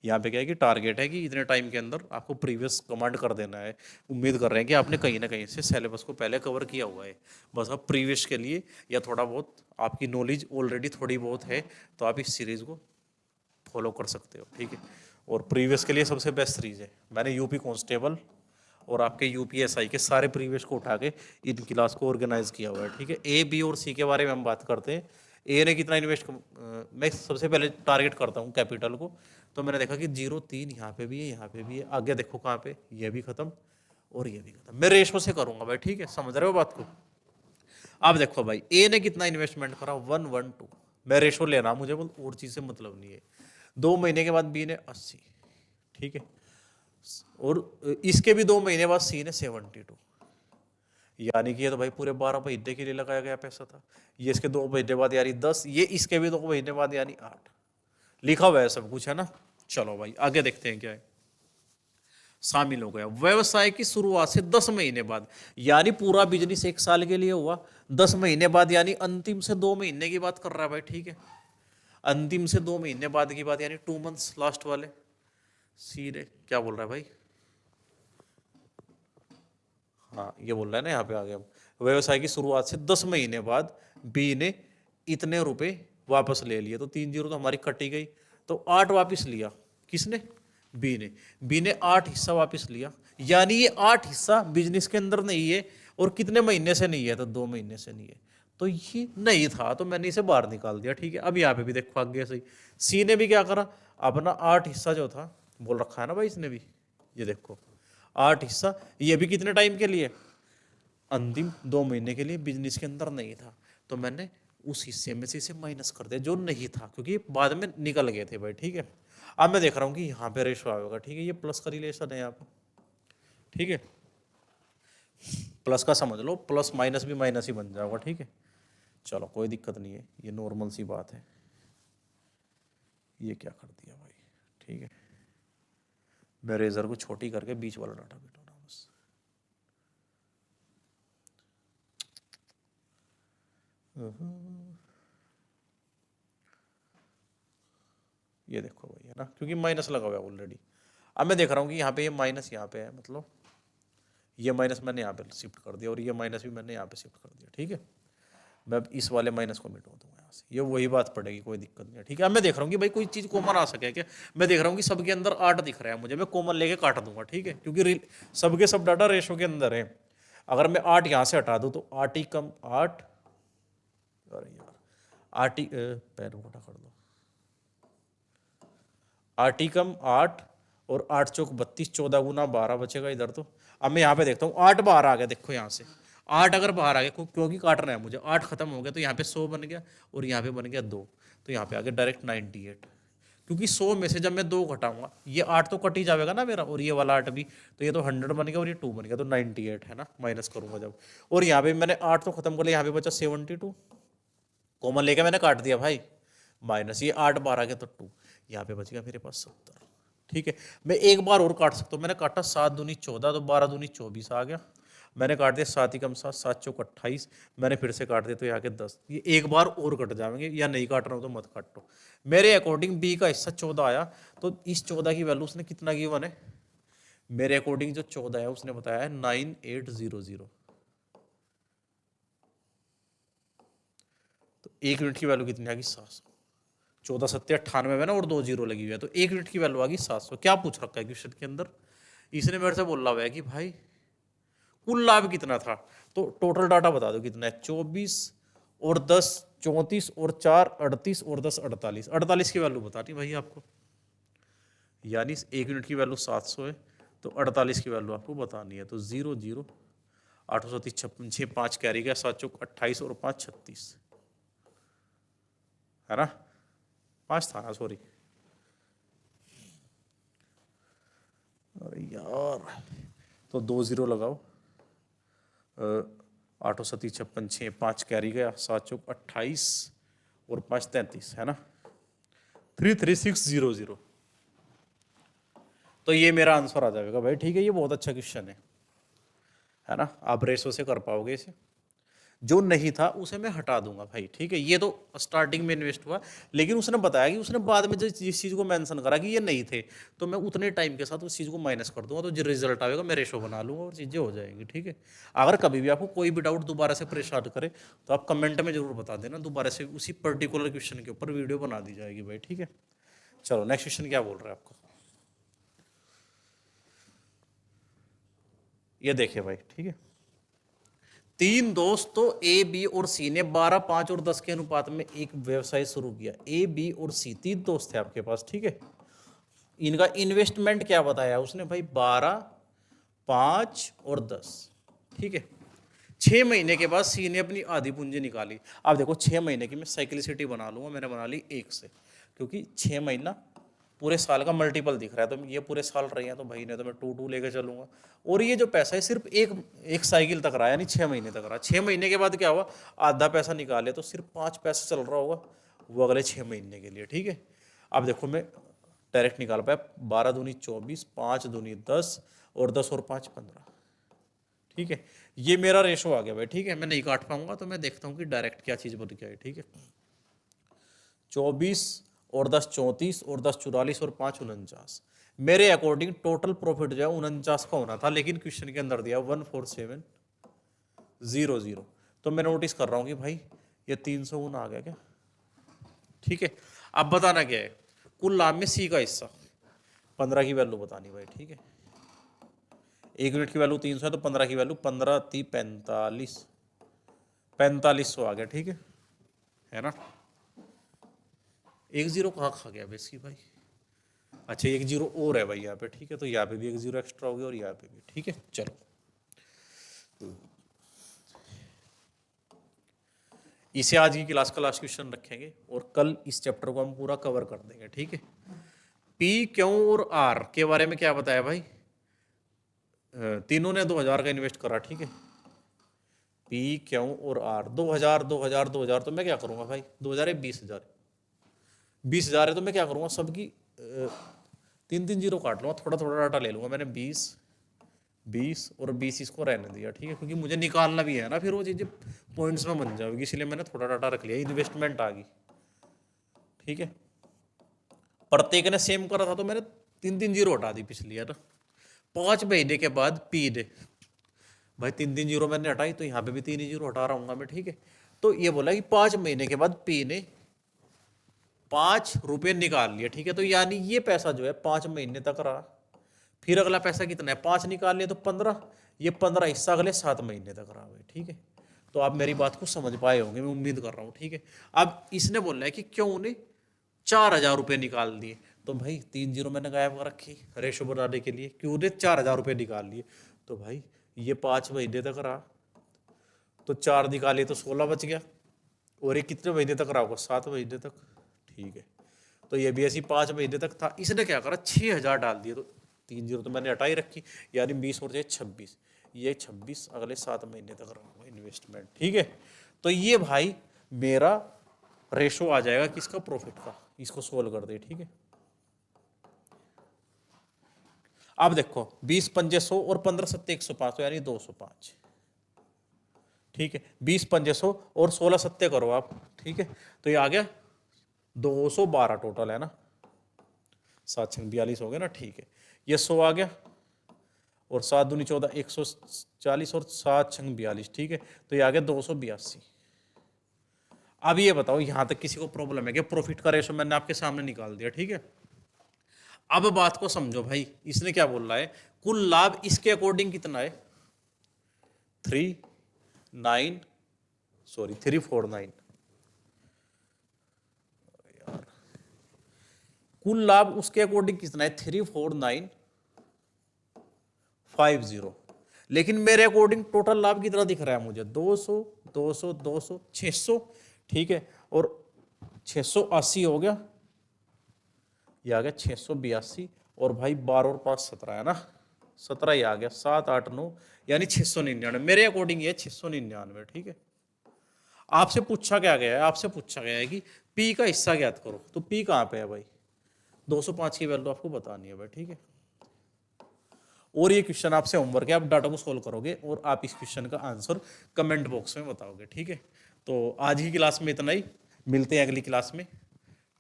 यहाँ पे क्या है कि टारगेट है कि इतने टाइम के अंदर आपको प्रीवियस कमांड कर देना है। उम्मीद कर रहे हैं कि आपने कहीं ना कहीं से सिलेबस को पहले कवर किया हुआ है, बस अब प्रीवियस के लिए या थोड़ा बहुत आपकी नॉलेज ऑलरेडी थोड़ी बहुत है, तो आप इस सीरीज़ को फॉलो कर सकते हो। ठीक है, और प्रीवियस के लिए सबसे बेस्ट सीरीज है, मैंने यूपी कांस्टेबल और आपके यूपीएसआई के सारे प्रीवियस को उठा के इन क्लास को ऑर्गेनाइज किया हुआ है। ठीक है, ए बी और सी के बारे में हम बात करते हैं। ए ने कितना इन्वेस्ट, मैं सबसे पहले टारगेट करता हूँ कैपिटल को, तो मैंने देखा कि 0 3 यहाँ पे भी है, यहाँ पे भी है, आगे देखो कहाँ पे, ये भी खत्म और ये भी खत्म। मैं रेशो से करूंगा भाई। ठीक है, समझ रहे हो बात को। अब देखो भाई ए ने कितना इन्वेस्टमेंट करा, 112, मैं रेशो लेना, मुझे बोल और चीज से मतलब नहीं है। 2 महीने के बाद बी ने 80, ठीक है, और इसके भी 2 महीने बाद सी ने 72, यानी कि ये तो भाई पूरे 12 महीने के लिए लगाया गया पैसा था। ये इसके 2 महीने बाद यानी 10, ये इसके भी 2 महीने बाद यानी 8, लिखा हुआ है सब कुछ, है ना। चलो भाई आगे देखते हैं क्या है। शामिल हो गया व्यवसाय की शुरुआत से 10 महीने बाद, यानी पूरा बिजनेस 1 साल के लिए हुआ, 10 महीने बाद यानी अंतिम से 2 महीने की बात कर रहा है भाई। ठीक है, अंतिम से 2 महीने बाद की बात, यानी 2 मंथ्स लास्ट वाले। सी ने क्या बोल रहा है भाई, हाँ ये बोल रहा है ना, यहाँ पे आ गया, व्यवसाय की शुरुआत से 10 महीने बाद बी ने इतने रुपए वापस ले लिए, तो 3 जीरो तो हमारी कटी गई, तो 8 वापस लिया, किसने, बी ने 8 हिस्सा वापस लिया, यानी ये 8 हिस्सा बिजनेस के अंदर नहीं है, और कितने महीने से नहीं है, तो 2 महीने से नहीं है, तो ये नहीं था तो मैंने इसे बाहर निकाल दिया, ठीक है। अब यहाँ पे भी देखो आगे से सी ने भी क्या करा, अपना 8 हिस्सा जो था बोल रखा है ना भाई इसने भी, ये देखो 8 हिस्सा, ये भी कितने टाइम के लिए, अंतिम 2 महीने के लिए बिजनेस के अंदर नहीं था, तो मैंने उस हिस्से में से इसे माइनस कर दिया जो नहीं था, क्योंकि बाद में निकल गए थे भाई, ठीक है। अब मैं देख रहा हूँ कि यहाँ पे रेशो आएगा, ठीक है, ये प्लस का रिलेशन है यहाँ पे, ठीक है, प्लस का समझ लो, प्लस माइनस भी माइनस ही बन जाएगा, ठीक है। चलो कोई दिक्कत नहीं है, ये नॉर्मल सी बात है। ये क्या कर दिया भाई, ठीक है, मैं रेजर को छोटी करके बीच वाला डाटा बिठाना बस। ये देखो भाई, है ना, क्योंकि माइनस लगा हुआ है ऑलरेडी। अब मैं देख रहा हूँ कि यहाँ पे ये माइनस यहाँ पे है, मतलब ये माइनस मैंने यहाँ पे शिफ्ट कर दिया और ये माइनस भी मैंने यहाँ पे शिफ्ट कर दिया, ठीक है। मैं अब इस वाले माइनस को मिटा दूंगा यहाँ से, ये वही बात पड़ेगी, कोई दिक्कत नहीं है, ठीक है। अब मैं देख रहा हूँ कि भाई कोई चीज़ कॉमन आ सके क्या, मैं देख रहा हूँ कि सबके अंदर 8 दिख रहा है मुझे, मैं कॉमन लेके काट दूंगा, ठीक है, क्योंकि सबके सब डाटा रेशो के अंदर है। अगर मैं 8 यहाँ से हटा दूँ तो 8 ही कम 8, अरे यार 8 ही पैर उठा कर दो, 8 ही कम 8 और 8 चौक 32, 14 गुना 12 बचेगा इधर। तो अब मैं यहाँ पे देखता हूँ 8 बाहर आ गया, देखो यहाँ से 8 अगर बाहर आ गया, क्योंकि काटना है मुझे, 8 खत्म हो गया तो यहाँ पे 100 बन गया और यहाँ पे बन गया 2, तो यहाँ पे आ गया डायरेक्ट 98, क्योंकि 100 में से जब मैं 2 घटाऊंगा ये 8 तो कट ही जाएगा ना मेरा, और ये वाला 8 भी, तो ये तो 100 बन गया और ये 2 बन गया, तो 98 है ना, माइनस करूंगा जब। और यहाँ पे मैंने 8 तो खत्म कर लिया, यहाँ पे बचा 72, कॉमन लेके मैंने काट दिया भाई, माइनस ये 8 बार आ गया तो 2, यहाँ पे बच गया मेरे पास 70, ठीक है। मैं एक बार और काट सकता हूँ, मैंने काटा 7 दूनी 14, तो 12 दूनी 24 आ गया, मैंने काट दिया 7 ही कम 7, 7 चौक 28, मैंने फिर से काट दिया तो यहाँ के 10, ये एक बार और कट जाएंगे, या नहीं काट रहा हूँ तो मत काटो। मेरे अकॉर्डिंग बी का हिस्सा 14 आया, तो इस 14 की वैल्यू उसने कितना गिवन है, मेरे अकॉर्डिंग जो 14 है उसने बताया है 9800, तो 1 यूनिट की वैल्यू कितनी आ गई 700, 14 सत्ते 98 में ना, और 2 जीरो लगी हुई है, तो 1 यूनिट की वैल्यू आ गई 700। क्या पूछ रखा है क्वेश्चन के अंदर, इसने मेरे से बोला हुआ है कि भाई कुल लाभ कितना था, तो टोटल डाटा बता दो कितना है, 24 और 10 34 और 4 38 और 10 48, 48 की वैल्यू बतानी भाई आपको, यानी 1 यूनिट की वैल्यू 700 है, तो 48 की वैल्यू आपको बतानी है, तो 0 0 836 56 6 5 कैरी गया, 7 चौक 28 और 5 36, है ना, 5 था ना, सॉरी, अरे यार, तो 2 0 लगाओ, 8 सती 56 6 5 कैरी गया, 7 चौक 28 और 5 33, है ना, 33600, तो ये मेरा आंसर आ जाएगा भाई, ठीक है। ये बहुत अच्छा क्वेश्चन है ना, आप रेशो से कर पाओगे इसे, जो नहीं था उसे मैं हटा दूंगा भाई, ठीक है। ये तो स्टार्टिंग में इन्वेस्ट हुआ, लेकिन उसने बताया कि उसने बाद में जिस चीज़ को मेंशन करा कि ये नहीं थे, तो मैं उतने टाइम के साथ उस चीज़ को माइनस कर दूंगा, तो जो रिजल्ट आएगा मैं रेशो बना लूंगा और चीज़ें हो जाएंगी, ठीक है। अगर कभी भी आपको कोई भी डाउट दोबारा से परेशान करे तो आप कमेंट में जरूर बता देना, दोबारा से उसी पर्टिकुलर क्वेश्चन के ऊपर वीडियो बना दी जाएगी भाई, ठीक है। चलो नेक्स्ट क्वेश्चन क्या बोल रहा है आपको, ये देखिए भाई, ठीक है। 3 दोस्तों ए बी और सी ने 12 5 और 10 के अनुपात में एक व्यवसाय शुरू किया, ए बी और सी 3 दोस्त थे आपके पास, ठीक है। इनका इन्वेस्टमेंट क्या बताया उसने भाई, 12 5 और 10, ठीक है। 6 महीने के बाद सी ने अपनी आधी पूंजी निकाली। अब देखो 6 महीने की मैं साइक्लिसिटी बना लूंगा, मैंने बना ली 1 से, क्योंकि 6 महीना पूरे साल का मल्टीपल दिख रहा है, तो ये पूरे साल रही है, तो भाई ने तो मैं 2 2 लेके चलूंगा। और ये जो पैसा है सिर्फ एक साइकिल तक रहा है, यानी 6 महीने तक रहा। 6 महीने के बाद क्या हुआ, आधा पैसा निकाले तो सिर्फ 5 पैसा चल रहा होगा, वो अगले 6 महीने के लिए, ठीक है। अब देखो मैं डायरेक्ट निकाल पाया, 12 दूनी 24, 5 दूनी 10 और 10 और 5 15, ठीक है। ये मेरा रेशो आ गया भाई, ठीक है। मैं नहीं काट पाऊंगा तो मैं देखता हूँ कि डायरेक्ट क्या चीज़ बन गया है, ठीक है। 24 और 10 34 और 10 44 और 5 49, मेरे अकॉर्डिंग टोटल प्रॉफिट जो है 49 का होना था, लेकिन क्वेश्चन के अंदर दिया 14700, तो मैं नोटिस कर रहा हूँ कि भाई ये 300 गुना आ गया क्या, ठीक है। अब बताना क्या है, कुल लाभ में सी का हिस्सा 15 की वैल्यू बतानी भाई, ठीक है। 1 यूनिट की वैल्यू 300 है, तो 15 की वैल्यू 15 30 45 4500 आ गया, ठीक है ना। एक जीरो कहाँ खा गया बेसिक भाई, अच्छा एक जीरो और है भाई यहाँ पे, ठीक है, तो यहाँ पे भी एक जीरो एक्स्ट्रा हो गया और यहाँ पे भी, ठीक है। चलो इसे आज की क्लास का लास्ट क्वेश्चन रखेंगे और कल इस चैप्टर को हम पूरा कवर कर देंगे, ठीक है। पी, क्यू और आर के बारे में क्या बताया भाई, तीनों ने 2000 का इन्वेस्ट करा, ठीक है। पी, क्यू और आर 2000 2000 2000, तो मैं क्या करूंगा भाई, 2000 है 20,000, 20,000 है तो मैं क्या करूंगा, सबकी 3 जीरो काट लूंगा, थोड़ा थोड़ा डाटा ले लूंगा मैंने, 20 20 और 20 इसको रहने दिया, ठीक है, क्योंकि मुझे निकालना भी है ना, फिर वो चीज़ें पॉइंट्स में बन जाएगी, इसलिए मैंने थोड़ा डाटा रख लिया। इन्वेस्टमेंट आ गई, ठीक है, प्रत्येक ने सेम करा था तो मैंने 3 जीरो हटा दी पिछली, है ना। 5 महीने के बाद पी ने भाई 3 जीरो मैंने हटाई, तो यहाँ पे भी 3 ही जीरो हटा रहा हूँ मैं, ठीक है। तो ये बोला कि 5 महीने के बाद पी ने 5 रुपये निकाल लिए, ठीक है, तो यानी ये पैसा जो है 5 महीने तक रहा। फिर अगला पैसा कितना है, 5 निकाल लिए तो 15, ये 15 हिस्सा अगले 7 महीने तक रहा भाई, ठीक है। तो आप मेरी बात को समझ पाए होंगे, मैं उम्मीद कर रहा हूँ, ठीक है। अब इसने बोला है कि क्यों ने 4,000 रुपये निकाल दिए, तो भाई 3 जीरो मैंने गायब कर रखी रेशो बनाने के लिए, क्यों ने 4,000 रुपये निकाल लिए, तो भाई ये 5 महीने तक रहा, तो 4 निकाले तो 16 बच गया, और ये कितने महीने तक रहा होगा, 7 महीने तक, ठीक है। तो ये भी ऐसी 5 महीने तक था, इसने क्या करा 6,000 डाल दिए, तो 3 जीरो तो मैंने हटा ही रखी, यानी 20 और 26, ये 26 अगले 7 महीने तक रहा इन्वेस्टमेंट, ठीक है। तो ये भाई मेरा रेशो आ जाएगा किसका, प्रॉफिट का, इसको सोल्व कर दे, ठीक है। अब देखो 20 पंजे 100 और 15 सत्ते 105, तो यानी 205, ठीक है। 20 पंजे 100 और 16 सत्ते करो आप, ठीक है, तो ये आ गया 212 टोटल, है ना, 7 छंग 42 हो गया ना, ठीक है। ये 100 आ गया और 7 दूनी 14, 140 और 7 छंग 42, ठीक है, तो ये आ गया 282। अब ये बताओ यहां तक किसी को प्रॉब्लम है कि प्रॉफिट का रेशो मैंने आपके सामने निकाल दिया, ठीक है। अब बात को समझो भाई, इसने क्या बोल रहा है, कुल लाभ इसके अकॉर्डिंग कितना है, 349, यार कुल लाभ उसके अकॉर्डिंग कितना है 34950, लेकिन मेरे अकॉर्डिंग टोटल लाभ कितना दिख रहा है मुझे, 200 200 200 600, ठीक है, और 680 हो गया, ये आ गया 682, और भाई 12 और 5 17, है ना, 17 ही आ गया, 7 8 9, यानी 699, मेरे अकॉर्डिंग ये 699, ठीक है। आपसे पूछा क्या गया है, आपसे पूछा गया है कि पी का हिस्सा ज्ञात करो, तो पी कहाँ पे है भाई, 205 की वैल्यू आपको बतानी है भाई, ठीक है। और ये क्वेश्चन आपसे होमवर्क है, आप डाटा को सोल्व करोगे और आप इस क्वेश्चन का आंसर कमेंट बॉक्स में बताओगे, ठीक है। तो आज की क्लास में इतना ही, मिलते हैं अगली क्लास में,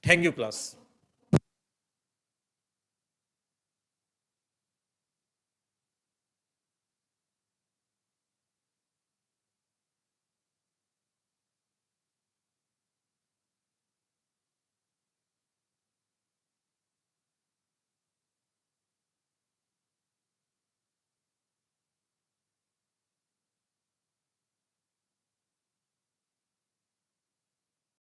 थैंक यू क्लास।